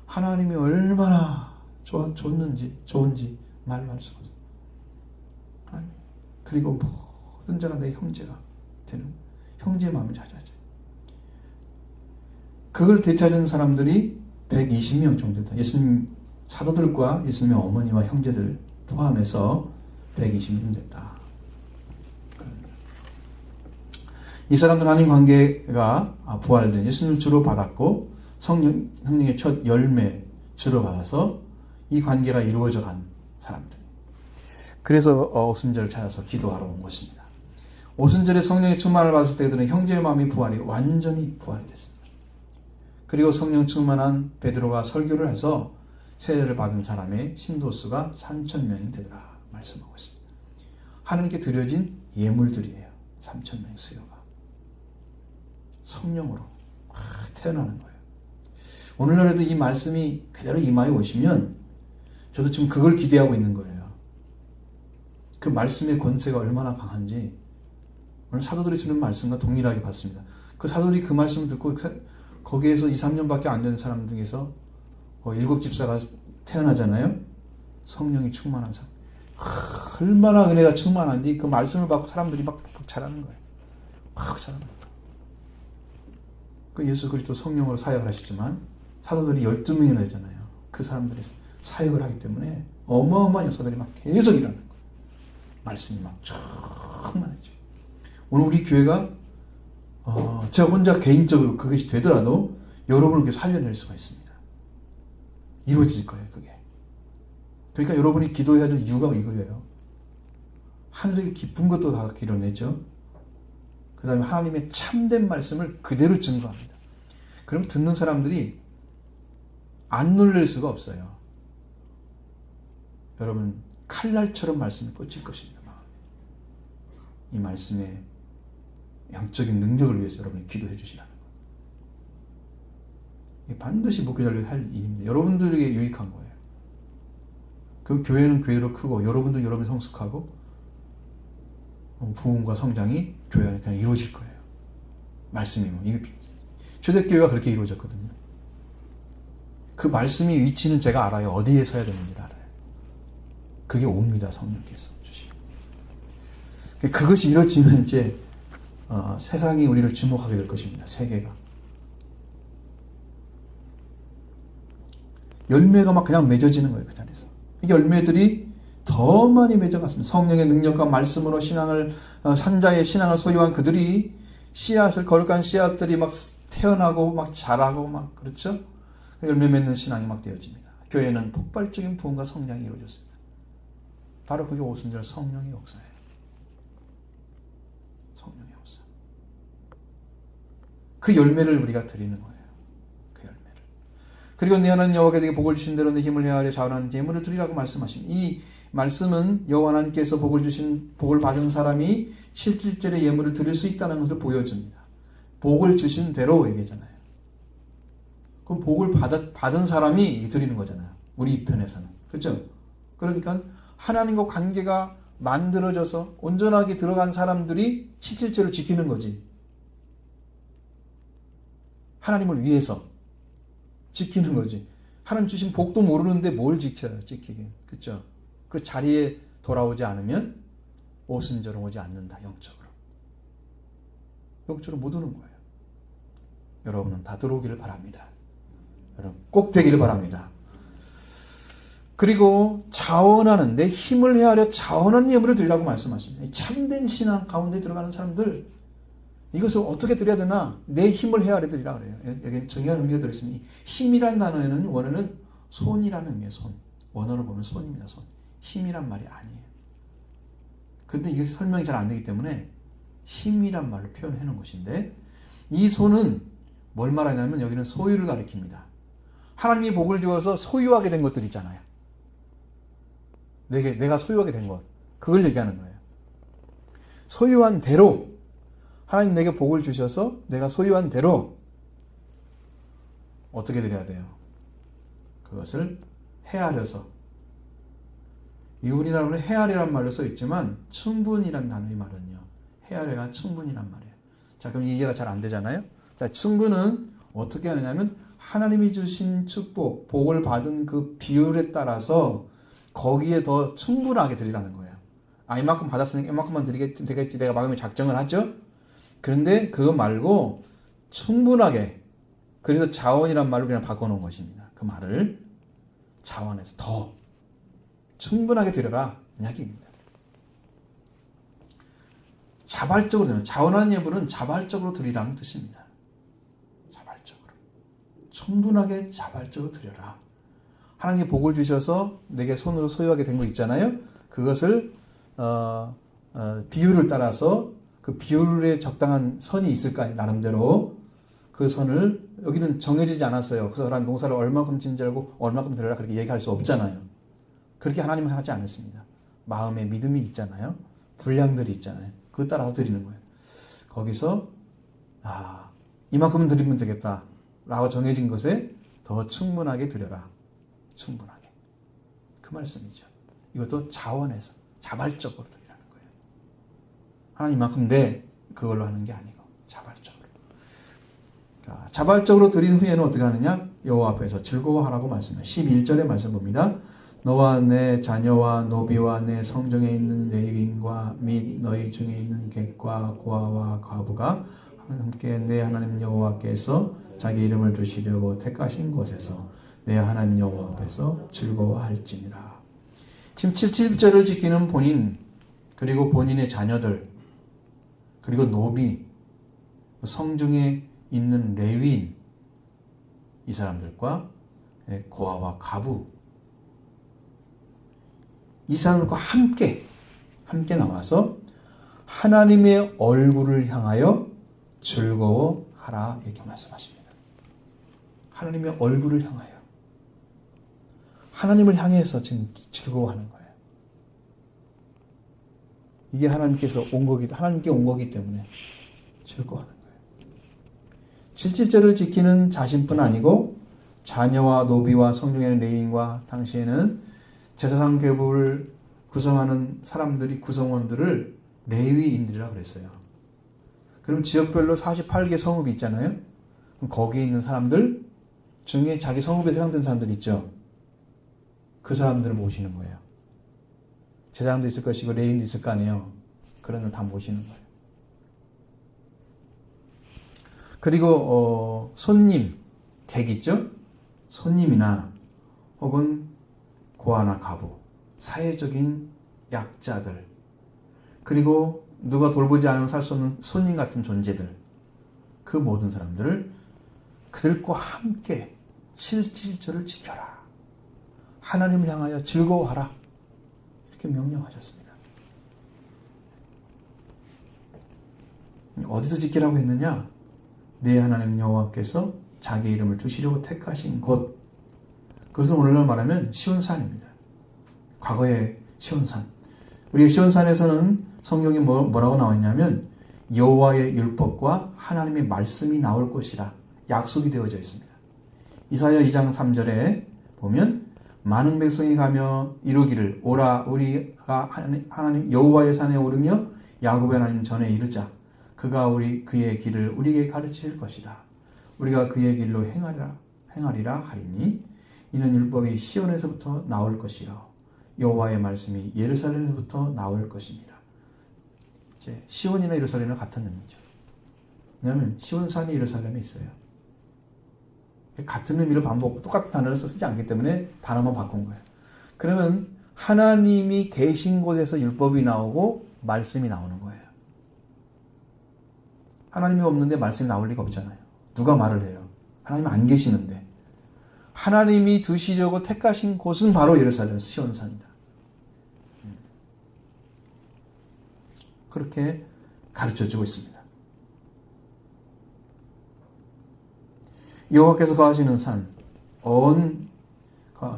하나님이 얼마나 좋은지 말로 할 수가 없어요. 그리고 모든 자가 내 형제가 되는 형제의 마음을 찾아야죠. 그걸 되찾은 사람들이 120명 정도 됐다. 예수님 사도들과 예수님의 어머니와 형제들 포함해서 120명 됐다. 이 사람들 하나님 관계가 부활된 예수님을 주로 받았고 성령의 첫 열매 주로 받아서 이 관계가 이루어져 간 사람들. 그래서 오순절을 찾아서 기도하러 온 것입니다. 오순절에 성령의 충만을 받았을 때 그들은 형제의 마음이 완전히 부활이 됐습니다. 그리고 성령 충만한 베드로가 설교를 해서 세례를 받은 사람의 신도수가 3,000명이 되더라 말씀하고 있습니다. 하나님께 드려진 예물들이에요. 3,000명의 수요가. 성령으로 태어나는 거예요. 오늘날에도 이 말씀이 그대로 임하여 오시면 저도 지금 그걸 기대하고 있는 거예요. 그 말씀의 권세가 얼마나 강한지 오늘 사도들이 주는 말씀과 동일하게 봤습니다. 그 사도들이 그 말씀을 듣고 거기에서 2, 3년밖에 안 되는 사람 중에서 7집사가 태어나잖아요. 성령이 충만한 사람. 얼마나 은혜가 충만한지 그 말씀을 받고 사람들이 막 자라는 거예요. 막 자라는 거예요. 그 예수 그리스도 성령으로 사역을 하시지만 사도들이 12명이나 되잖아요. 그 사람들이 사역을 하기 때문에 어마어마한 역사들이 막 계속 일어나는 거예요. 말씀이 막 충만해져. 오늘 우리 교회가 제가 혼자 개인적으로 그것이 되더라도 여러분을 이렇게 살려낼 수가 있습니다. 이루어질 거예요, 그게. 그러니까 여러분이 기도해야 될 이유가 이거예요. 하늘의 기쁜 것도 다 이뤄내죠. 그 다음에 하나님의 참된 말씀을 그대로 증거합니다. 그럼 듣는 사람들이 안 놀랄 수가 없어요. 여러분, 칼날처럼 말씀이 꽂힐 것입니다. 이 말씀의 영적인 능력을 위해서 여러분이 기도해 주시라는 거예요. 반드시 목회자를 할 일입니다. 여러분들에게 유익한 거예요. 그 교회는 교회로 크고 여러분들 여러분이 성숙하고 부흥과 성장이 교회 안에 그냥 이루어질 거예요. 말씀이면 이게 초대교회가 그렇게 이루어졌거든요. 그 말씀의 위치는 제가 알아요. 어디에 서야 되는지를 알아요. 그게 옵니다. 성령께서 주시면. 그것이 이루어지면 이제 세상이 우리를 주목하게 될 것입니다. 세계가. 열매가 막 그냥 맺어지는 거예요. 그 자리에서. 이 열매들이 더 많이 맺어갔습니다. 성령의 능력과 말씀으로 산자의 신앙을 소유한 그들이 씨앗을, 거룩한 씨앗들이 막 태어나고 막 자라고 막, 그렇죠? 열매 맺는 신앙이 막 되어집니다. 교회는 폭발적인 부흥과 성장이 이루어졌습니다. 바로 그게 오순절 성령의 역사예요. 성령의 역사. 그 열매를 우리가 드리는 거예요. 그 열매를. 그리고 내 하나님 여호와께 내게 복을 주신 대로 내 힘을 헤아려 자원하는 예물을 드리라고 말씀하십니다. 이 말씀은 여호와 하나님께서 복을 받은 사람이 실질적으로 예물을 드릴 수 있다는 것을 보여줍니다. 복을 주신 대로 얘기잖아요. 그럼 복을 받은 사람이 드리는 거잖아요. 우리 입편에서는. 그렇죠? 그러니까 하나님과 관계가 만들어져서 온전하게 들어간 사람들이 실질적으로 지키는 거지. 하나님을 위해서 지키는 거지. 하나님 주신 복도 모르는데 뭘 지켜요, 지키긴. 그렇죠? 그 자리에 돌아오지 않으면 오순절은 오지 않는다, 영적으로. 영적으로 못 오는 거예요. 여러분은 다 들어오기를 바랍니다. 여러분 꼭 되기를 바랍니다. 그리고 자원하는, 내 힘을 헤아려 자원하는 예물을 드리라고 말씀하십니다. 참된 신앙 가운데 들어가는 사람들, 이것을 어떻게 드려야 되나? 내 힘을 헤아려 드리라 그래요. 여기 중요한 의미가 들어있습니다. 힘이란 단어에는 원어는 손이라는 의미예요. 손. 원어로 보면 손입니다. 손. 힘이란 말이 아니에요. 근데 이게 설명이 잘 안 되기 때문에 힘이란 말로 표현해 놓은 것인데, 이 손은 뭘 말하냐면 여기는 소유를 가리킵니다. 하나님이 복을 주어서 소유하게 된 것들 있잖아요. 내가 소유하게 된 것. 그걸 얘기하는 거예요. 소유한 대로, 하나님 내게 복을 주셔서 내가 소유한 대로 어떻게 드려야 돼요? 그것을 헤아려서. 이 우리나라는 헤아려란 말로 써 있지만 충분이란 단어의 말은요. 헤아려가 충분이란 말이에요. 자, 그럼 이해가 잘 안 되잖아요. 자, 충분은 어떻게 하느냐면 하나님이 주신 축복, 복을 받은 그 비율에 따라서 거기에 더 충분하게 드리라는 거예요. 이만큼 받았으니까 이만큼만 되겠지. 내가 마음에 작정을 하죠. 그런데 그거 말고 충분하게, 그래서 자원이란 말로 그냥 바꿔놓은 것입니다. 그 말을 자원해서 더 충분하게 드려라 이야기입니다. 자발적으로 드리는, 자원하는 예물은 자발적으로 드리라는 뜻입니다. 자발적으로, 충분하게 자발적으로 드려라. 하나님이 복을 주셔서 내게 손으로 소유하게 된 거 있잖아요. 그것을 비율을 따라서 그 비율에 적당한 선이 있을까요? 나름대로 그 선을, 여기는 정해지지 않았어요. 그 사람 농사를 얼마큼 짓는지 알고 얼마큼 드려라 그렇게 얘기할 수 없잖아요. 그렇게 하나님은 하지 않았습니다. 마음에 믿음이 있잖아요. 분량들이 있잖아요. 그거 따라서 드리는 거예요. 거기서 이만큼은 드리면 되겠다 라고 정해진 것에 더 충분하게 드려라. 충분하게. 그 말씀이죠. 이것도 자원해서 자발적으로 드리라는 거예요. 하나님만큼 그걸로 하는 게 아니고 자발적으로. 자발적으로 드린 후에는 어떻게 하느냐? 여호와 앞에서 즐거워하라고 말씀해요. 11절의 말씀 봅니다. 너와 내 자녀와 노비와 내 성중에 있는 레위인과 및 너희 중에 있는 객과 고아와 과부가 함께 내 하나님 여호와께서 자기 이름을 두시려고 택하신 곳에서 내 하나님 여호와 앞에서 즐거워할지니라. 지금 7절을 지키는 본인, 그리고 본인의 자녀들, 그리고 노비, 성중에 있는 레위인, 이 사람들과 고아와 과부, 이 사람들과 함께 나와서 하나님의 얼굴을 향하여 즐거워하라 이렇게 말씀하십니다. 하나님의 얼굴을 향하여, 하나님을 향해서 지금 즐거워하는 거예요. 이게 하나님께 온 거기 때문에 즐거워하는 거예요. 7절을 지키는 자신뿐 아니고 자녀와 노비와 성중에는 레위인과 당시에는 제사상 계급을 구성하는 사람들이, 구성원들을 레위인들이라고 그랬어요. 그럼 지역별로 48개 성읍이 있잖아요. 거기에 있는 사람들 중에 자기 성읍에 해당된 사람들 있죠. 그 사람들을 모시는 거예요. 제사장도 있을 것이고 레위인도 있을 거 아니에요. 그런 걸 다 모시는 거예요. 그리고 손님, 객 있죠? 손님이나 혹은 고아나 과부, 사회적인 약자들, 그리고 누가 돌보지 않으면 살 수 없는 손님 같은 존재들, 그 모든 사람들을 그들과 함께 7.7절을 지켜라. 하나님을 향하여 즐거워하라. 이렇게 명령하셨습니다. 어디서 지키라고 했느냐? 네 하나님 여호와께서 자기 이름을 두시려고 택하신 곳. 그것은 오늘날 말하면 시온산입니다. 과거의 시온산. 우리 시온산에서는 성경에 뭐라고 나왔냐면 여호와의 율법과 하나님의 말씀이 나올 것이라 약속이 되어져 있습니다. 이사야 2장 3절에 보면 많은 백성이 가며 이루기를 오라 우리가 하나님 여호와의 산에 오르며 야곱의 하나님 전에 이르자 그가 그의 길을 우리에게 가르칠 것이라 우리가 그의 길로 행하리라 하리니 이는 율법이 시온에서부터 나올 것이요 여호와의 말씀이 예루살렘에서부터 나올 것입니다. 이제 시온이나 예루살렘은 같은 의미죠. 왜냐하면 시온산이 예루살렘에 있어요. 같은 의미를 똑같은 단어를 쓰지 않기 때문에 단어만 바꾼 거예요. 그러면 하나님이 계신 곳에서 율법이 나오고 말씀이 나오는 거예요. 하나님이 없는데 말씀이 나올 리가 없잖아요. 누가 말을 해요? 하나님 안 계시는데. 하나님이 두시려고 택하신 곳은 바로 예루살렘 시온산이다. 그렇게 가르쳐주고 있습니다. 여호와께서 거하시는 산,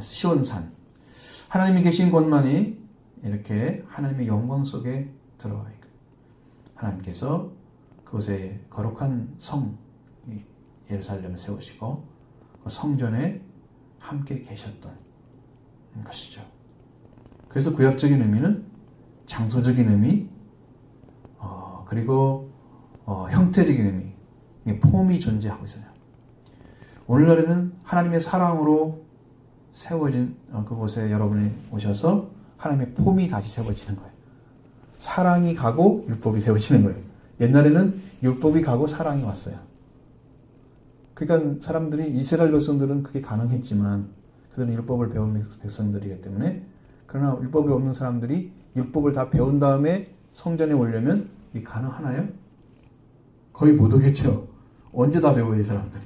시온산, 하나님이 계신 곳만이 이렇게 하나님의 영광 속에 들어가 있고 하나님께서 그곳에 거룩한 성 예루살렘을 세우시고 그 성전에 함께 계셨던 것이죠. 그래서 구약적인 의미는 장소적인 의미, 그리고 형태적인 의미, 폼이 존재하고 있어요. 오늘날에는 하나님의 사랑으로 세워진 그곳에 여러분이 오셔서 하나님의 폼이 다시 세워지는 거예요. 사랑이 가고 율법이 세워지는 거예요. 옛날에는 율법이 가고 사랑이 왔어요. 그러니까 사람들이 이스라엘 백성들은 그게 가능했지만 그들은 율법을 배운 백성들이기 때문에 그러나 율법이 없는 사람들이 율법을 다 배운 다음에 성전에 오려면 이게 가능하나요? 거의 못 오겠죠. 언제 다 배워요, 이 사람들이.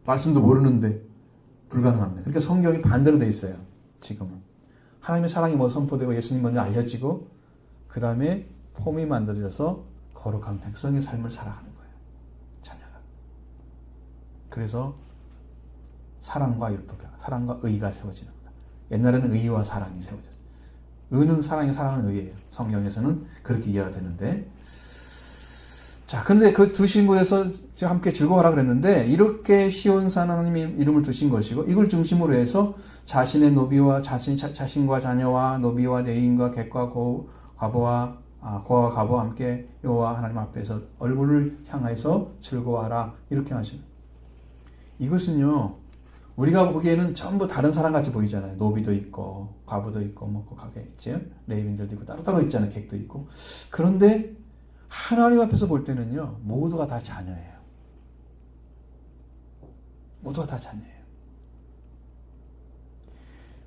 말씀도 모르는데 불가능합니다. 그러니까 성경이 반대로 돼 있어요. 지금은. 하나님의 사랑이 먼저 선포되고 예수님 먼저 알려지고 그 다음에 폼이 만들어져서 거룩한 백성의 삶을 살아가는 거예요. 자녀가. 그래서 사랑과 율법, 사랑과 의가 세워지는 거다. 옛날에는 의와 사랑이 세워졌어요. 의는 사랑이, 사랑은 의예요. 성경에서는 그렇게 이해가 되는데 자, 근데 그 두신 곳에서 함께 즐거워하라 그랬는데 이렇게 시온산 하나님의 이름을 두신 것이고 이걸 중심으로 해서 자신의 노비와 자신과 자녀와 노비와 내인과 객과 고아와 과부와 함께 여호와 하나님 앞에서 얼굴을 향해서 즐거워하라 이렇게 하시는. 이것은요 우리가 보기에는 전부 다른 사람같이 보이잖아요. 노비도 있고 과부도 있고 먹고 가게 있지, 레위인들도 있고 따로따로 있잖아요. 객도 있고. 그런데 하나님 앞에서 볼 때는요 모두가 다 자녀예요. 모두가 다 자녀예요.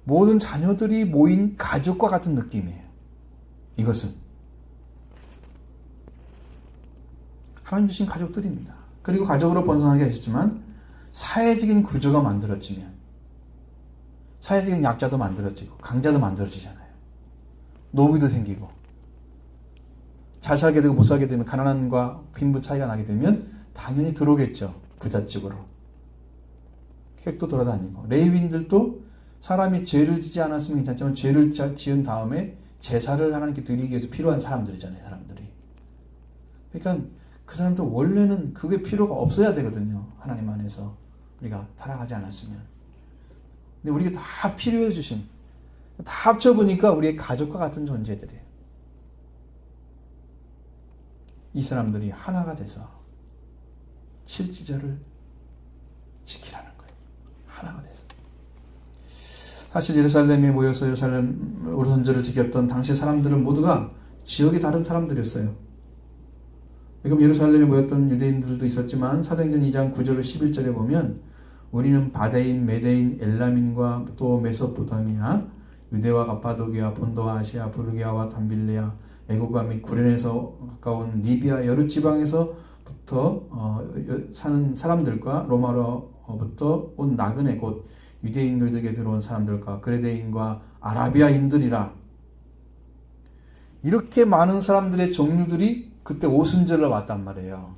모든 자녀들이 모인 가족과 같은 느낌이에요. 이것은 하나님 주신 가족들입니다. 그리고 가족으로 번성하게 하셨지만 사회적인 구조가 만들어지면 사회적인 약자도 만들어지고 강자도 만들어지잖아요. 노비도 생기고 잘 살게 되고 못 살게 되면 가난함과 빈부 차이가 나게 되면 당연히 들어오겠죠. 부자 쪽으로. 객도 돌아다니고 레위인들도 사람이 죄를 지지 않았으면 괜찮지만 죄를 지은 다음에 제사를 하나님께 드리기 위해서 필요한 사람들이잖아요. 사람들이. 그러니까 그 사람들 원래는 그게 필요가 없어야 되거든요. 하나님 안에서 우리가 타락하지 않았으면. 근데 우리가 다 필요해 주신, 다 합쳐보니까 우리의 가족과 같은 존재들이에요. 이 사람들이 하나가 돼서 실지절을 지키라는 거예요. 하나가 됐어요. 사실 예루살렘에 모여서 예루살렘 오순절을 지켰던 당시 사람들은 모두가 지역이 다른 사람들이었어요. 지금 예루살렘에 모였던 유대인들도 있었지만 사도행전 2장 9절 11절에 보면 우리는 바데인, 메데인, 엘라민과 또 메소포타미아, 유대와 갑바도기아, 본도와 아시아, 부르기아와 담빌레아, 애국과 및 구레네에서 가까운 리비아 여러 지방에서부터 사는 사람들과 로마로부터 온 나그네 곧 유대인들에게 들어온 사람들과 그레데인과 아라비아인들이라 이렇게 많은 사람들의 종류들이 그때 오순절로 왔단 말이에요.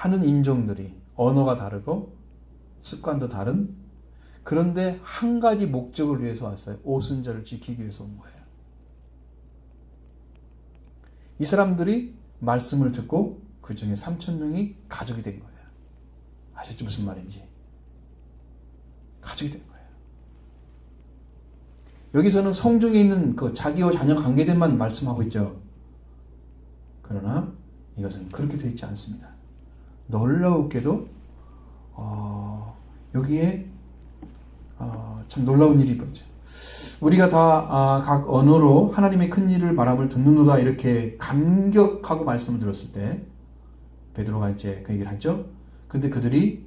많은 인종들이 언어가 다르고 습관도 다른 그런데 한 가지 목적을 위해서 왔어요. 오순절을 지키기 위해서 온 거예요. 이 사람들이 말씀을 듣고 그 중에 3,000명이 가족이 된 거예요. 아시죠? 무슨 말인지. 가족이 된 거예요. 여기서는 성중에 있는 그 자기와 자녀 관계들만 말씀하고 있죠. 그러나 이것은 그렇게 되어 있지 않습니다. 놀라웠게도 여기에 참 놀라운 일이 벌어져요. 우리가 다 각 언어로 하나님의 큰 일을 말함을 듣는도다 이렇게 감격하고 말씀을 들었을 때 베드로가 이제 그 얘기를 하죠. 근데 그들이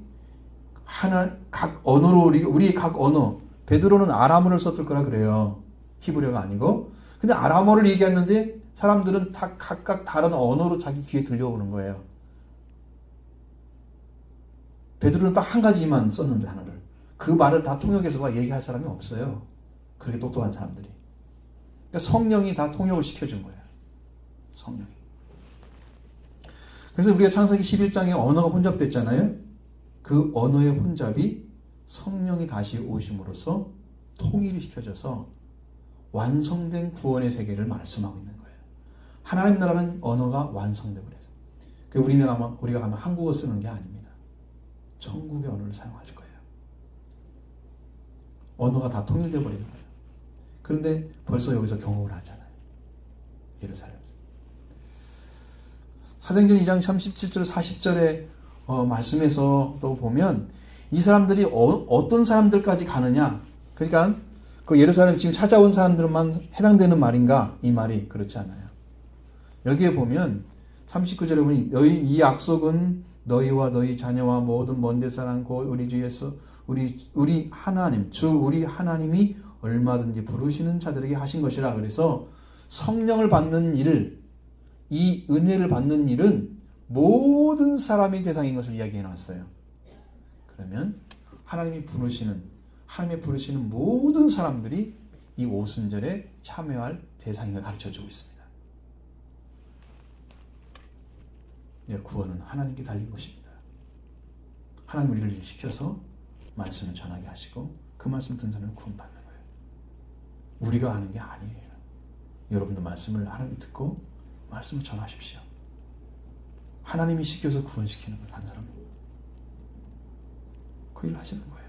각 언어로 우리 각 언어 베드로는 아람어를 썼을 거라 그래요. 히브리어가 아니고. 근데 아람어를 얘기했는데 사람들은 다 각각 다른 언어로 자기 귀에 들려오는 거예요. 베드로는 딱 한 가지만 썼는데 하나를. 그 말을 다 통역해서 얘기할 사람이 없어요. 그렇게 똑똑한 사람들이. 그러니까 성령이 다 통역을 시켜준 거예요. 성령이. 그래서 우리가 창세기 11장에 언어가 혼잡됐잖아요. 그 언어의 혼잡이 성령이 다시 오심으로써 통일이 시켜져서 완성된 구원의 세계를 말씀하고 있는 거예요. 하나님 나라는 언어가 완성되고 그래서 우리가 가면 한국어 쓰는 게 아닙니다. 천국의 언어를 사용할 거예요. 언어가 다 통일되어 버리는 거예요. 그런데 벌써 여기서 경험을 하잖아요. 예루살렘에서. 사도행전 2장 37절 40절의 말씀에서 또 보면 이 사람들이 어떤 사람들까지 가느냐. 그러니까 그 예루살렘 지금 찾아온 사람들만 해당되는 말인가? 이 말이 그렇지 않아요. 여기에 보면 39절에 보니 너희 이 약속은 너희와 너희 자녀와 모든 먼데 사람 곧 우리 주 예수 우리 하나님 주 우리 하나님이 얼마든지 부르시는 자들에게 하신 것이라. 그래서 성령을 받는 일, 이 은혜를 받는 일은 모든 사람이 대상인 것을 이야기해 놨어요. 그러면 하나님이 부르시는 모든 사람들이 이 오순절에 참여할 대상임을 가르쳐주고 있습니다. 구원은 하나님께 달린 것입니다. 하나님 우리를 일시켜서 말씀을 전하게 하시고 그 말씀 듣는 사람은 구원받는 거예요. 우리가 하는 게 아니에요. 여러분도 말씀을 하나님 듣고 말씀을 전하십시오. 하나님이 시켜서 구원시키는 거예요. 한 사람은. 그 일을 하시는 거예요.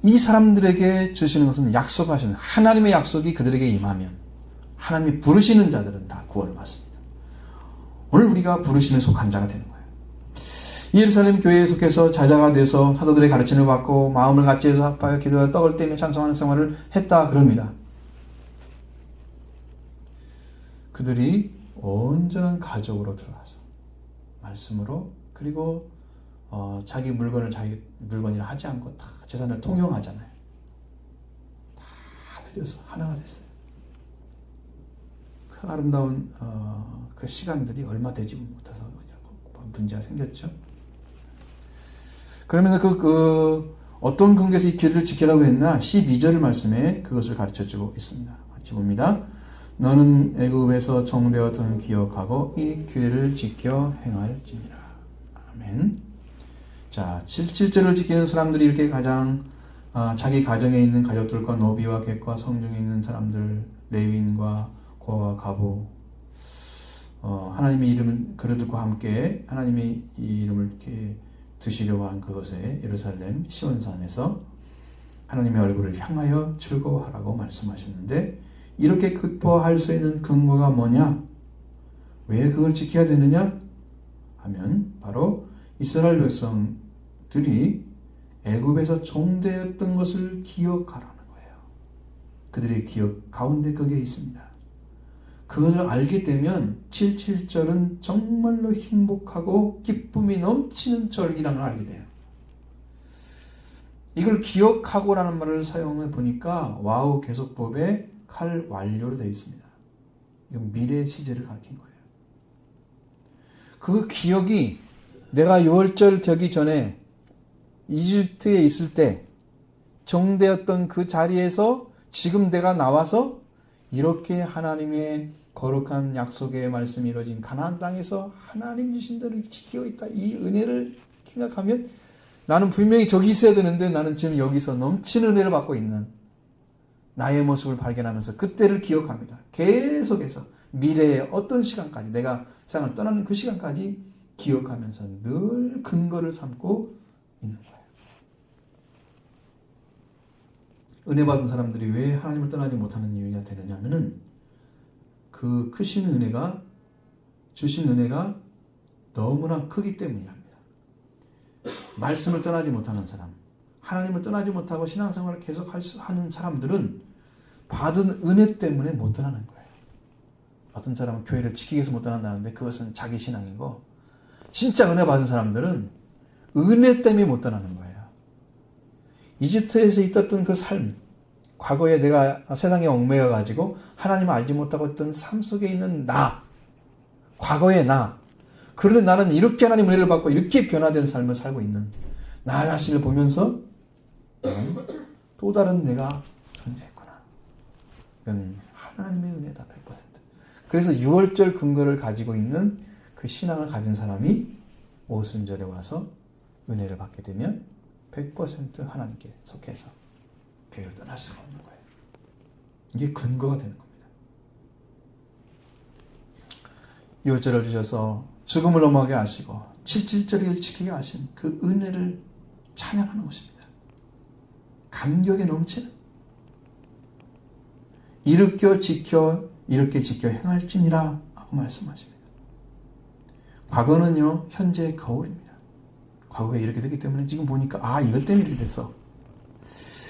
이 사람들에게 주시는 것은 약속하시는 하나님의 약속이 그들에게 임하면 하나님이 부르시는 자들은 다 구원을 받습니다. 오늘 우리가 부르시는 속한 자가 되는 거예요. 예루살렘 교회에 속해서 자자가 돼서 사도들의 가르침을 받고 마음을 같이 해서 합하여 기도하여 떡을 떼며 찬송하는 생활을 했다 그럽니다. 그들이 온전한 가족으로 들어가서 말씀으로 그리고 자기 물건을 자기 물건이라 하지 않고 다 재산을 통용하잖아요. 다 드려서 하나가 됐어요. 그 아름다운 그 시간들이 얼마 되지 못해서 문제가 생겼죠. 그러면서 어떤 근거에서 이 규례를 지키라고 했나 12절 말씀에 그것을 가르쳐주고 있습니다. 같이 봅니다. 너는 애굽에서 종되었던 기억하고 이 규례를 지켜 행할지니라. 아멘. 자, 7절을 지키는 사람들이 이렇게 가장 자기 가정에 있는 가족들과 노비와 객과 성중에 있는 사람들, 레위인과 고아와 과부, 하나님의 이름은 그들과 함께 하나님의 이 이름을 이렇게 드시려고 한 그것에 예루살렘 시온산에서 하나님의 얼굴을 향하여 즐거워하라고 말씀하셨는데 이렇게 기뻐할 수 있는 근거가 뭐냐? 왜 그걸 지켜야 되느냐? 하면 바로 이스라엘 백성들이 애굽에서 종되었던 것을 기억하라는 거예요. 그들의 기억 가운데 그게 있습니다. 그것을 알게 되면 7.7절은 정말로 행복하고 기쁨이 넘치는 절기라는 걸 알게 돼요. 이걸 기억하고라는 말을 사용해 보니까 와우 계속법에 칼 완료로 되어 있습니다. 이건 미래 시제를 가리킨 거예요. 그 기억이 내가 6월절 되기 전에 이집트에 있을 때 종되었던 그 자리에서 지금 내가 나와서 이렇게 하나님의 거룩한 약속의 말씀이 이루어진 가나안 땅에서 하나님 주신 대로 지키고 있다. 이 은혜를 생각하면 나는 분명히 저기 있어야 되는데 나는 지금 여기서 넘치는 은혜를 받고 있는 나의 모습을 발견하면서 그때를 기억합니다. 계속해서 미래의 어떤 시간까지 내가 세상을 떠나는 그 시간까지 기억하면서 늘 근거를 삼고 있는 거예요. 은혜 받은 사람들이 왜 하나님을 떠나지 못하는 이유가 되느냐면은 그 크신 은혜가 주신 은혜가 너무나 크기 때문이랍니다. 말씀을 떠나지 못하는 사람, 하나님을 떠나지 못하고 신앙생활을 계속 하는 사람들은 받은 은혜 때문에 못 떠나는 거예요. 어떤 사람은 교회를 지키기 위해서 못 떠난다는데 그것은 자기 신앙이고, 진짜 은혜 받은 사람들은 은혜 때문에 못 떠나는 거예요. 이집트에서 있었던 그 삶, 과거에 내가 세상에 얽매여 가지고 하나님을 알지 못하고 있던 삶 속에 있는 나, 과거의 나, 그런데 나는 이렇게 하나님 은혜를 받고 이렇게 변화된 삶을 살고 있는 나 자신을 보면서 또 다른 내가 존재했구나. 이건 하나님의 은혜다, 100%. 그래서 6월절 근거를 가지고 있는 그 신앙을 가진 사람이 오순절에 와서 은혜를 받게 되면 100% 하나님께 속해서 교회를 떠날 수가 없는 거예요. 이게 근거가 되는 겁니다. 6월절을 주셔서 죽음을 넘어가게 하시고 7.7절을 지키게 하신 그 은혜를 찬양하는 것입니다. 감격에 넘치는, 이렇게 지켜 행할지니라 하고 말씀하십니다. 과거는요, 현재의 거울입니다. 과거에 이렇게 됐기 때문에 지금 보니까 이것 때문에 이렇게 됐어.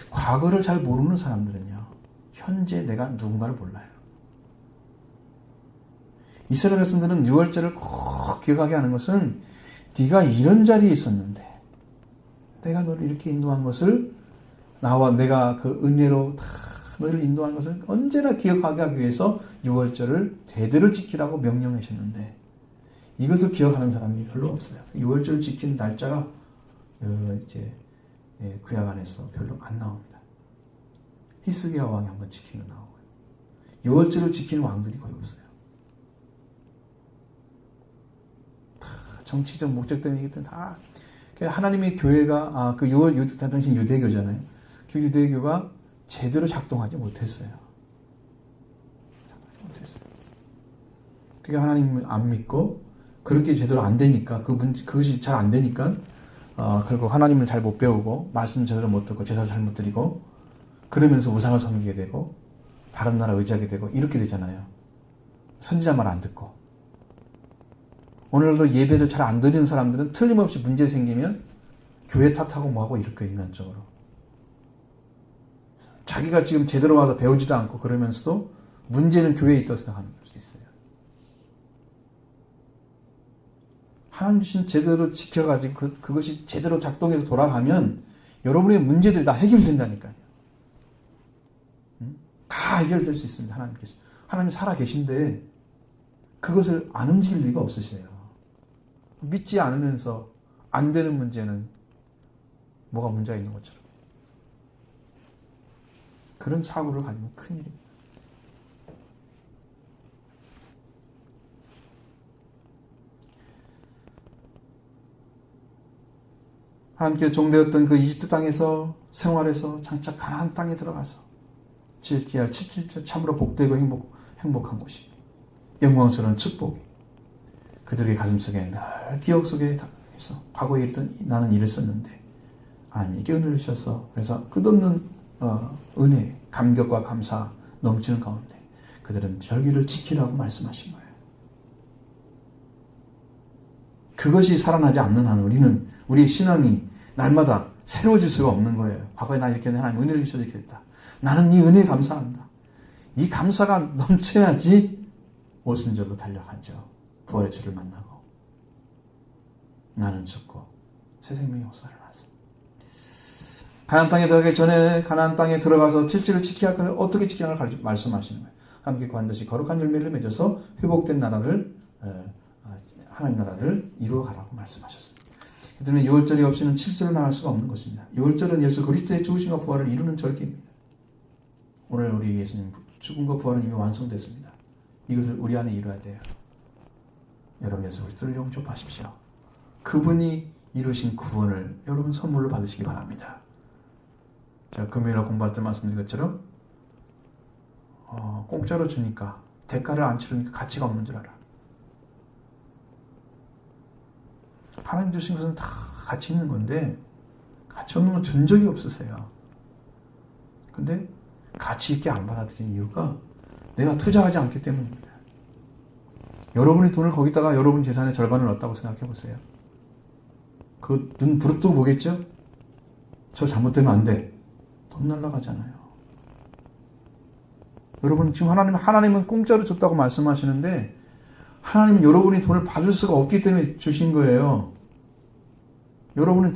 과거를 잘 모르는 사람들은요, 현재 내가 누군가를 몰라요. 이스라엘 백성들은 6월절을 꼭 기억하게 하는 것은 네가 이런 자리에 있었는데 내가 너를 이렇게 인도한 것을, 나와 내가 그 은혜로 다 너를 인도한 것을 언제나 기억하게 하기 위해서 6월절을 대대로 지키라고 명령하셨는데 이것을 기억하는 사람이 별로 없어요. 6월절을 지킨 날짜가 이제 구약 안에서 별로 안 나옵니다. 히스기야 왕이 한번 지킨 거 나오고요. 6월절을 지키는 왕들이 거의 없어요. 다 정치적 목적 때문이겠든 다 하나님의 교회가 그 6월 당시 유대교잖아요. 그 유대교가 제대로 작동하지 못했어요. 그게 하나님을 안 믿고 그렇게 제대로 안 되니까 그것이 잘 안 되니까 결국 하나님을 잘 못 배우고 말씀 제대로 못 듣고 제사 잘못 드리고 그러면서 우상을 섬기게 되고 다른 나라 의지하게 되고 이렇게 되잖아요. 선지자 말 안 듣고. 오늘도 예배를 잘 안 드리는 사람들은 틀림없이 문제 생기면 교회 탓하고 뭐하고 이렇게 인간적으로. 자기가 지금 제대로 와서 배우지도 않고 그러면서도 문제는 교회에 있다고 생각하는 수 있어요. 하나님 주신 제대로 지켜가지고 그것이 제대로 작동해서 돌아가면 여러분의 문제들이 다 해결된다니까요. 다 해결될 수 있습니다. 하나님께서. 하나님 살아 계신데 그것을 안 움직일 리가 없으세요. 믿지 않으면서 안 되는 문제는 뭐가 문제가 있는 것처럼. 그런 사고를 가지면 큰일입니다. 하나님께 종되었던 그 이집트 땅에서 생활해서 장차 가나안 땅에 들어가서 7.7절 참으로 복되고 행복한 곳이 영광스러운 축복이 그들의 가슴속에 늘 기억 속에 있어. 과거에 나는 이랬었는데 하나님께 은혜를 주셔서 그래서 끝없는 은혜, 감격과 감사 넘치는 가운데 그들은 절기를 지키라고 말씀하신 거예요. 그것이 살아나지 않는 한 우리는 우리의 신앙이 날마다 새로워질 수가 없는 거예요. 과거에 나 이렇게 하나님 은혜를 주셔서 이렇게 됐다. 나는 이 은혜에 감사한다. 이 감사가 넘쳐야지 오순절로 달려가죠. 부활의 주를 만나고 나는 죽고 새 생명의 역사를 나서 가나안 땅에 들어가기 전에 가나안 땅에 들어가서 칠칠을 지켜야 할 것을 어떻게 지켜야 할까 말씀하시는 거예요. 함께 반드시 거룩한 열매를 맺어서 회복된 나라를 하나님 나라를 이루어가라고 말씀하셨습니다. 그때는 유월절이 없이는 7절을 나갈 수가 없는 것입니다. 유월절은 예수 그리스도의 죽으심과 부활을 이루는 절기입니다. 오늘 우리 예수님 죽음과 부활은 이미 완성됐습니다. 이것을 우리 안에 이루어야 돼요. 여러분 예수 그리스도를 영접하십시오. 그분이 이루신 구원을 여러분 선물로 받으시기 바랍니다. 제가 금요일에 공부할 때 말씀드린 것처럼 공짜로 주니까 대가를 안 치르니까 가치가 없는 줄 알아. 하나님 주신 것은 다 가치 있는 건데 가치 없는 건 준 적이 없으세요. 근데 가치 있게 안 받아들이는 이유가 내가 투자하지 않기 때문입니다. 여러분이 돈을 거기다가 여러분 재산의 절반을 넣었다고 생각해 보세요. 그 눈 부릅뜨고 보겠죠? 저 잘못되면 안 돼. 돈 날라가잖아요. 여러분 지금 하나님은 공짜로 줬다고 말씀하시는데 하나님은 여러분이 돈을 받을 수가 없기 때문에 주신 거예요. 여러분은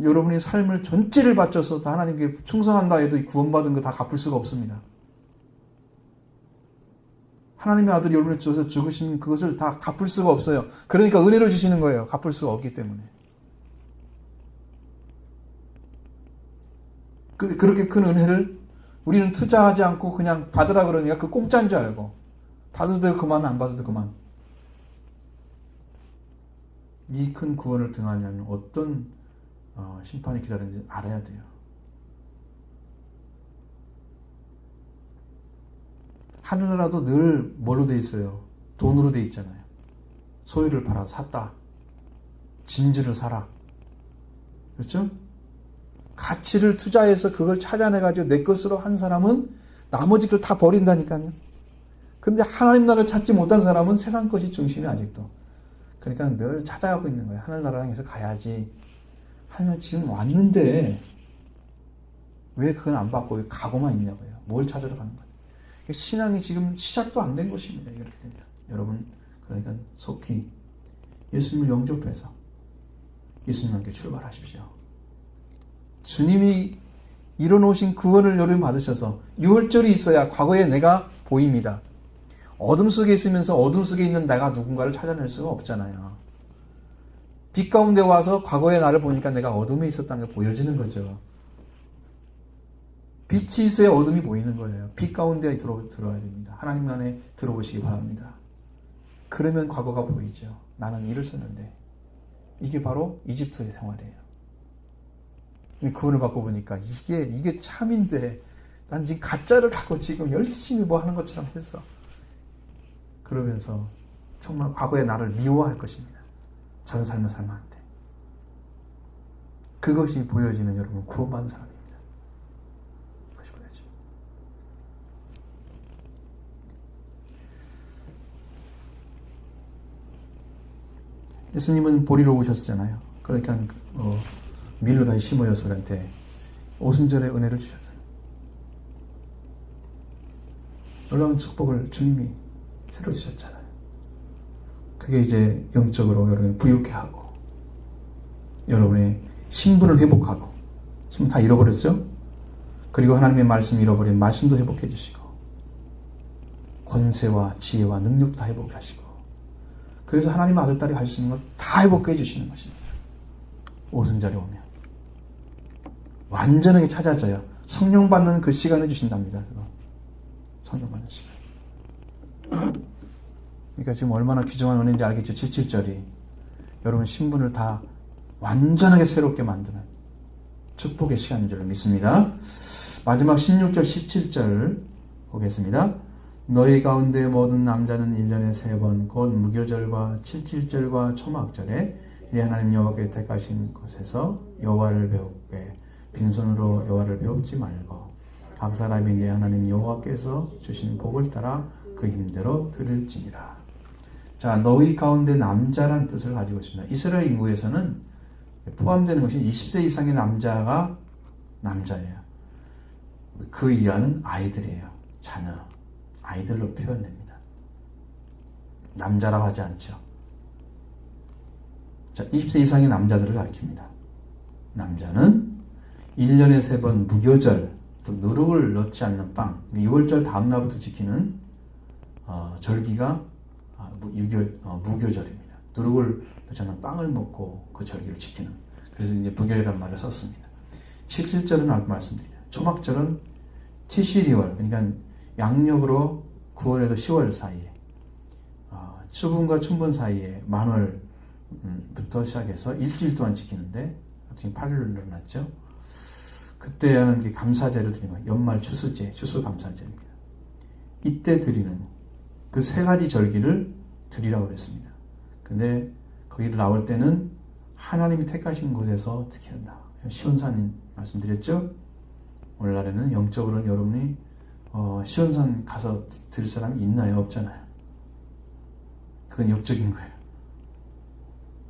여러분의 삶을 전체를 바쳐서 다 하나님께 충성한다 해도 구원받은 거 다 갚을 수가 없습니다. 하나님의 아들이 여러분을 주셔서 죽으신 그것을 다 갚을 수가 없어요. 그러니까 은혜로 주시는 거예요. 갚을 수가 없기 때문에. 그렇게 큰 은혜를 우리는 투자하지 않고 그냥 받으라 그러니까 그 공짜인 줄 알고 받아도 그만 안 받아도 그만. 이 큰 구원을 등하려면 어떤 심판이 기다리는지 알아야 돼요. 하늘나라도 늘 뭘로 돼 있어요? 돈으로 돼 있잖아요. 소유를 팔아서 샀다. 진주를 사라. 그렇죠? 가치를 투자해서 그걸 찾아내가지고 내 것으로 한 사람은 나머지 걸 다 버린다니까요. 그런데 하나님 나라를 찾지 못한 사람은 세상 것이 중심이 아직도. 그러니까 늘 찾아가고 있는 거예요. 하늘나라를 향해서 가야지. 하나님 지금 왔는데 왜 그건 안 받고 가고만 있냐고요. 뭘 찾으러 가는 거예요. 신앙이 지금 시작도 안 된 것입니다. 이렇게 되면. 여러분 그러니까 속히 예수님을 영접해서 예수님과 함께 출발하십시오. 주님이 이뤄놓으신 구원을 여러분 받으셔서 유월절이 있어야 과거에 내가 보입니다. 어둠 속에 있으면서 어둠 속에 있는 내가 누군가를 찾아낼 수가 없잖아요. 빛 가운데 와서 과거의 나를 보니까 내가 어둠에 있었다는 게 보여지는 거죠. 빛이 있어야 어둠이 보이는 거예요. 빛 가운데 들어와야 됩니다. 하나님 안에 들어오시기 바랍니다. 그러면 과거가 보이죠. 나는 일을 썼는데. 이게 바로 이집트의 생활이에요. 구원을 받고 보니까 이게 참인데 난 지금 가짜를 갖고 지금 열심히 뭐 하는 것처럼 했어. 그러면서 정말 과거의 나를 미워할 것입니다. 저런 삶을 살면 안 돼. 그것이 보여지면 여러분 구원받은 사람입니다. 그것이 보여져. 예수님은 보리로 오셨잖아요. 그러니까 밀로 다시 심어져서 그한테 오순절의 은혜를 주셨잖아요. 놀라운 축복을 주님이 새로 주셨잖아요. 그게 이제 영적으로 여러분을 부유케 하고 여러분의 신분을 회복하고 신분 다 잃어버렸죠? 그리고 하나님의 말씀 잃어버린 말씀도 회복해 주시고 권세와 지혜와 능력도 다 회복해 하시고 그래서 하나님 아들 딸이 할 수 있는 것 다 회복해 주시는 것입니다. 오순절에 오면 완전하게 찾아져요. 성령 받는 그 시간을 주신답니다. 그거. 성령 받는 시간. 그러니까 지금 얼마나 귀중한 은혜인지 알겠죠? 77절이 여러분 신분을 다 완전하게 새롭게 만드는 축복의 시간인 줄 믿습니다. 마지막 16절 17절 보겠습니다. 너희 가운데 모든 남자는 1년에 3번 곧 무교절과 77절과 초막절에 네 하나님 여호와께 택하신 곳에서 여호와를 배우게 빈손으로 여호와를 배우지 말고 각 사람이 내 하나님 여호와께서 주신 복을 따라 그 힘대로 드릴지니라. 자, 너희 가운데 남자란 뜻을 가지고 있습니다. 이스라엘 인구에서는 포함되는 것이 20세 이상의 남자가 남자예요. 그 이하는 아이들이에요. 자녀, 아이들로 표현됩니다. 남자라고 하지 않죠. 자, 20세 이상의 남자들을 가리킵니다. 남자는 1년에 3번 무교절, 또 누룩을 넣지 않는 빵, 6월절 다음날부터 지키는 절기가 무교절입니다. 누룩을 넣지 않는 빵을 먹고 그 절기를 지키는, 그래서 이제 무교절이라는 말을 썼습니다. 77절은 아까 말씀드렸죠. 초막절은 티시리월, 그러니까 양력으로 9월에서 10월 사이에, 추분과 춘분 사이에 만월부터 시작해서 일주일 동안 지키는데, 지금 8일로 늘어났죠. 그때 하는 감사제를 드리는 거예요. 연말 추수제, 추수감사제입니다. 이때 드리는 그 3가지 절기를 드리라고 그랬습니다. 근데 거기를 나올 때는 하나님이 택하신 곳에서 지켜야 한다. 시온산 말씀드렸죠? 오늘날에는 영적으로는 여러분이 시온산 가서 드릴 사람이 있나요? 없잖아요. 그건 역적인 거예요.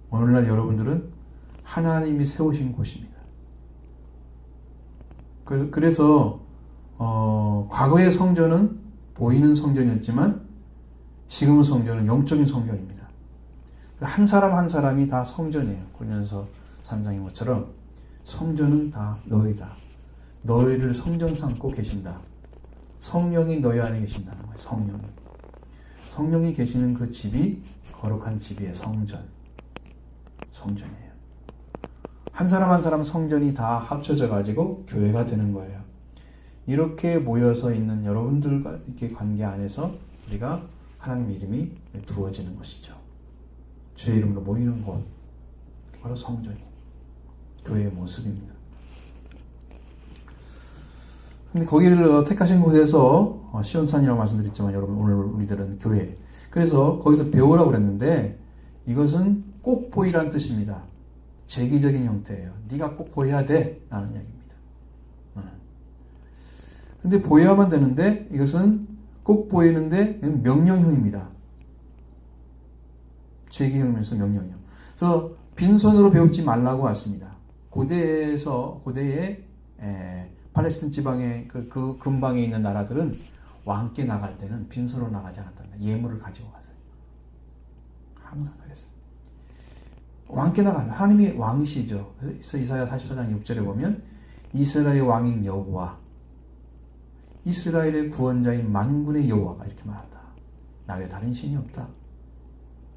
오늘날 여러분들은 하나님이 세우신 곳입니다. 그래서 과거의 성전은 보이는 성전이었지만 지금은 성전은 영적인 성전입니다. 한 사람 한 사람이 다 성전이에요. 고린도전서 3장인 것처럼 성전은 다 너희다. 너희를 성전 삼고 계신다. 성령이 너희 안에 계신다는 거예요. 성령이 계시는 그 집이 거룩한 집이에요. 성전이에요. 한 사람 한 사람 성전이 다 합쳐져 가지고 교회가 되는 거예요. 이렇게 모여서 있는 여러분들과 이렇게 관계 안에서 우리가 하나님 이름이 두어지는 것이죠. 주의 이름으로 모이는 곳, 바로 성전이 교회의 모습입니다. 근데 거기를 택하신 곳에서 시온산이라고 말씀드렸지만 여러분 오늘 우리들은 교회. 그래서 거기서 배우라고 그랬는데 이것은 꼭 보이라는 뜻입니다. 제기적인 형태예요. 네가 꼭 보여야 돼 라는 이야기입니다. 근데 보여야만 되는데 이것은 꼭 보이는데 명령형입니다. 제기형이면서 명령형. 그래서 빈손으로 배우지 말라고 했습니다. 고대에 팔레스틴 지방의 그 근방에 있는 나라들은 왕께 나갈 때는 빈손으로 나가지 않았답니다. 예물을 가지고 갔어요. 항상 그랬어요. 왕께 나가면 하나님이 왕이시죠. 그래서 이사야 44장 6절에 보면 이스라엘의 왕인 여호와, 이스라엘의 구원자인 만군의 여호와가 이렇게 말한다. 나 외에 다른 신이 없다.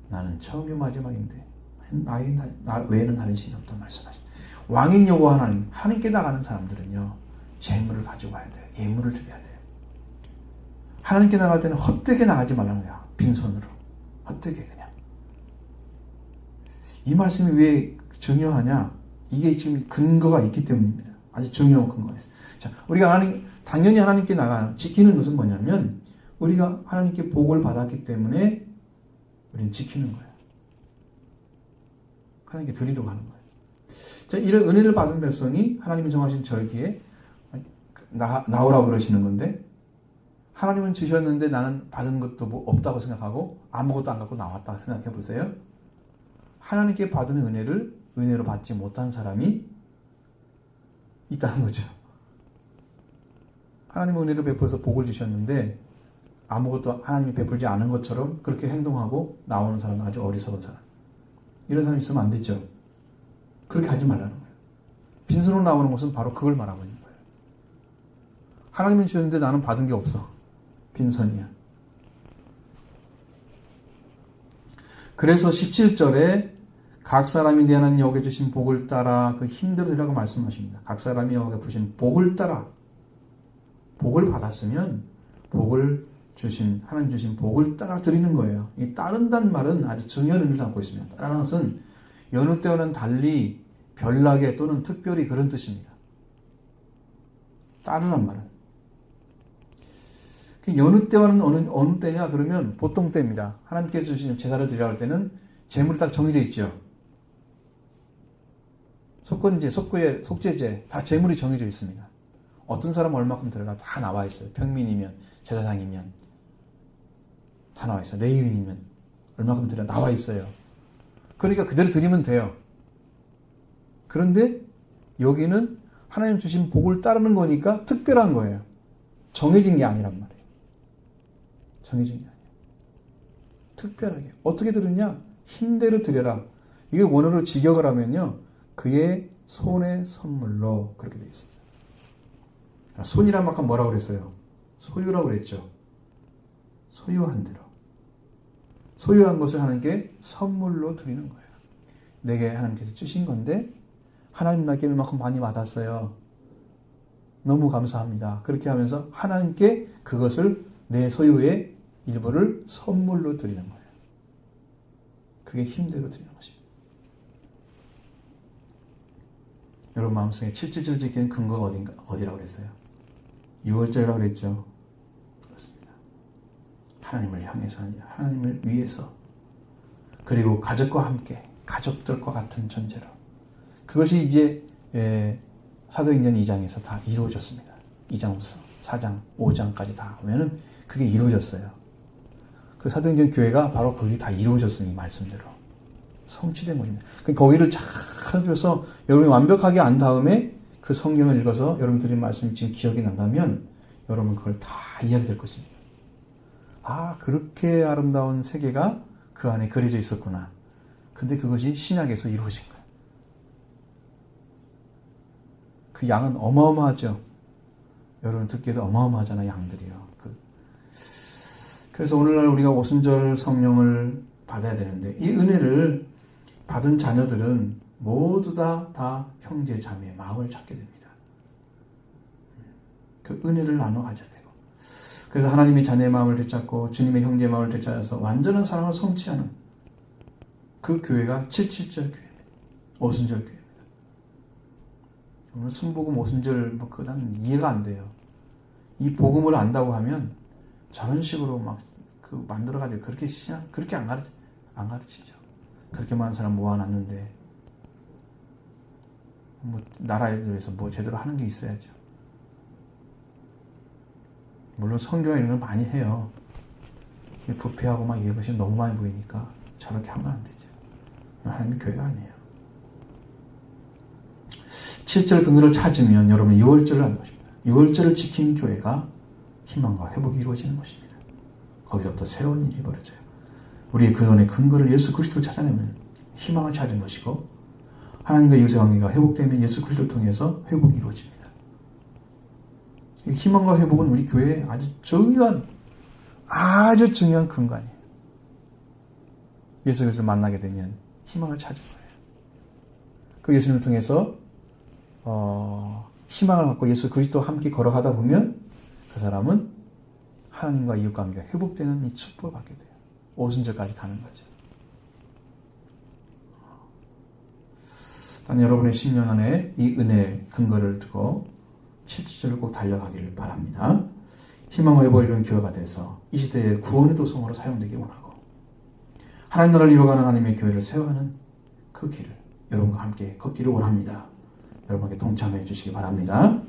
나는 처음이요 마지막인데 나 외에는 다른 신이 없다 말씀하시죠. 왕인 여호와 하나님께 나가는 사람들은요 재물을 가지고 가야 돼요. 예물을 드려야 돼요. 하나님께 나갈 때는 헛되게 나가지 말라는 거야. 빈손으로 헛되게 그냥. 이 말씀이 왜 중요하냐? 이게 지금 근거가 있기 때문입니다. 아주 중요한 근거가 있어요. 자, 우리가 당연히 하나님께 지키는 것은 뭐냐면 우리가 하나님께 복을 받았기 때문에 우리는 지키는 거예요. 하나님께 드리려고 하는 거예요. 자, 이런 은혜를 받은 백성이 하나님이 정하신 절기에 나오라고 그러시는 건데 하나님은 주셨는데 나는 받은 것도 뭐 없다고 생각하고 아무것도 안 갖고 나왔다 생각해 보세요. 하나님께 받은 은혜로 받지 못한 사람이 있다는 거죠. 하나님은 은혜를 베풀어서 복을 주셨는데 아무것도 하나님이 베풀지 않은 것처럼 그렇게 행동하고 나오는 사람은 아주 어리석은 사람. 이런 사람이 있으면 안 되죠. 그렇게 하지 말라는 거예요. 빈손으로 나오는 것은 바로 그걸 말하고 있는 거예요. 하나님은 주셨는데 나는 받은 게 없어. 빈손이야. 그래서 17절에 각 사람이 내 하나님 여호와께 주신 복을 따라 그 힘대로 드리라고 말씀하십니다. 각 사람이 여호와께 주신 복을 따라 복을 받았으면 하나님 주신 복을 따라 드리는 거예요. 이 따른다는 말은 아주 중요한 의미를 담고 있습니다. 따르는 것은 여느 때와는 달리 별나게 또는 특별히 그런 뜻입니다. 따르란 말은. 여느 때와는 어느 때냐 그러면 보통 때입니다. 하나님께서 주신 제사를 드리라고 할 때는 제물이 딱 정해져 있죠. 속건제, 속죄제 다 제물이 정해져 있습니다. 어떤 사람은 얼마큼 들어가 다 나와 있어요. 평민이면, 제사장이면 다 나와 있어요. 레위인이면 얼마큼 들어가 나와 있어요. 그러니까 그대로 드리면 돼요. 그런데 여기는 하나님 주신 복을 따르는 거니까 특별한 거예요. 정해진 게 아니란 말이에요. 정해진 게 아니에요. 특별하게. 어떻게 드리냐? 힘대로 드려라. 이게 원어로 직역을 하면요. 그의 손의 선물로 그렇게 되어 있습니다. 손이란 말 아까 뭐라고 그랬어요? 소유라고 그랬죠. 소유한 대로. 소유한 것을 하나님께 선물로 드리는 거예요. 내게 하나님께서 주신 건데 하나님 나에게 이만큼 많이 받았어요. 너무 감사합니다. 그렇게 하면서 하나님께 그것을 내 소유의 일부를 선물로 드리는 거예요. 그게 힘대로 드리는 것입니다. 여러분 마음속에 7.7절 지키는 근거가 어디라고 그랬어요? 6월절이라고 그랬죠. 그렇습니다. 하나님을 향해서 아니라 하나님을 위해서 그리고 가족과 함께 가족들과 같은 존재로 그것이 이제 사도행전 2장에서 다 이루어졌습니다. 2장부터 4장, 5장까지 다 보면은 그게 이루어졌어요. 그 사도행전 교회가 바로 거기 다 이루어졌으니 말씀대로 성취된 것입니다. 거기를 잘 해서 여러분이 완벽하게 안 다음에 그 성경을 읽어서 여러분들이 말씀이 지금 기억이 난다면 여러분 그걸 다 이해하게 될 것입니다. 아, 그렇게 아름다운 세계가 그 안에 그려져 있었구나. 근데 그것이 신약에서 이루어진 거예요. 그 양은 어마어마하죠. 여러분 듣기에도 어마어마하잖아요. 양들이요. 그래서 오늘날 우리가 오순절 성령을 받아야 되는데 이 은혜를 받은 자녀들은 모두 다 형제 자매의 마음을 찾게 됩니다. 그 은혜를 나눠 가져야 되고 그래서 하나님의 자녀의 마음을 되찾고 주님의 형제의 마음을 되찾아서 완전한 사랑을 성취하는 그 교회가 7.7절 교회입니다. 오순절 교회입니다. 오늘 순복음 오순절 그거 난 이해가 안 돼요. 이 복음을 안다고 하면 저런 식으로 막 만들어가지고 그렇게 안 가르치죠. 그렇게 많은 사람 모아놨는데 나라에 대해서 제대로 하는 게 있어야죠. 물론 성경에 이런 걸 많이 해요. 부패하고 막 이런 것이 너무 많이 보이니까 저렇게 하면 안 되죠. 하나님의 교회가 아니에요. 7절 근거를 찾으면 여러분 6월절을 하는 것입니다. 6월절을 지킨 교회가 희망과 회복이 이루어지는 것입니다. 거기서부터 새로운 일이 벌어져요. 우리의 구원의 근거를 예수 그리스도를 찾아내면 희망을 찾은 것이고 하나님과 이웃의 관계가 회복되면 예수 그리스도를 통해서 회복이 이루어집니다. 희망과 회복은 우리 교회의 아주 중요한 근간이에요. 예수 그리스도를 만나게 되면 희망을 찾은 거예요. 그 예수님을 통해서 희망을 갖고 예수 그리스도와 함께 걸어가다 보면 그 사람은 하나님과 이웃 관계가 회복되는 이 축복을 받게 돼요. 오순절까지 가는 거죠. 일단 여러분의 10년 안에 이 은혜의 근거를 두고 7절을 꼭 달려가기를 바랍니다. 희망과 회복을 이루는 교회가 돼서 이 시대의 구원의 도성으로 사용되기 원하고 하나님 나라를 이루어가는 하나님의 교회를 세워가는 그 길을 여러분과 함께 걷기를 원합니다. 여러분에게 동참해 주시기 바랍니다.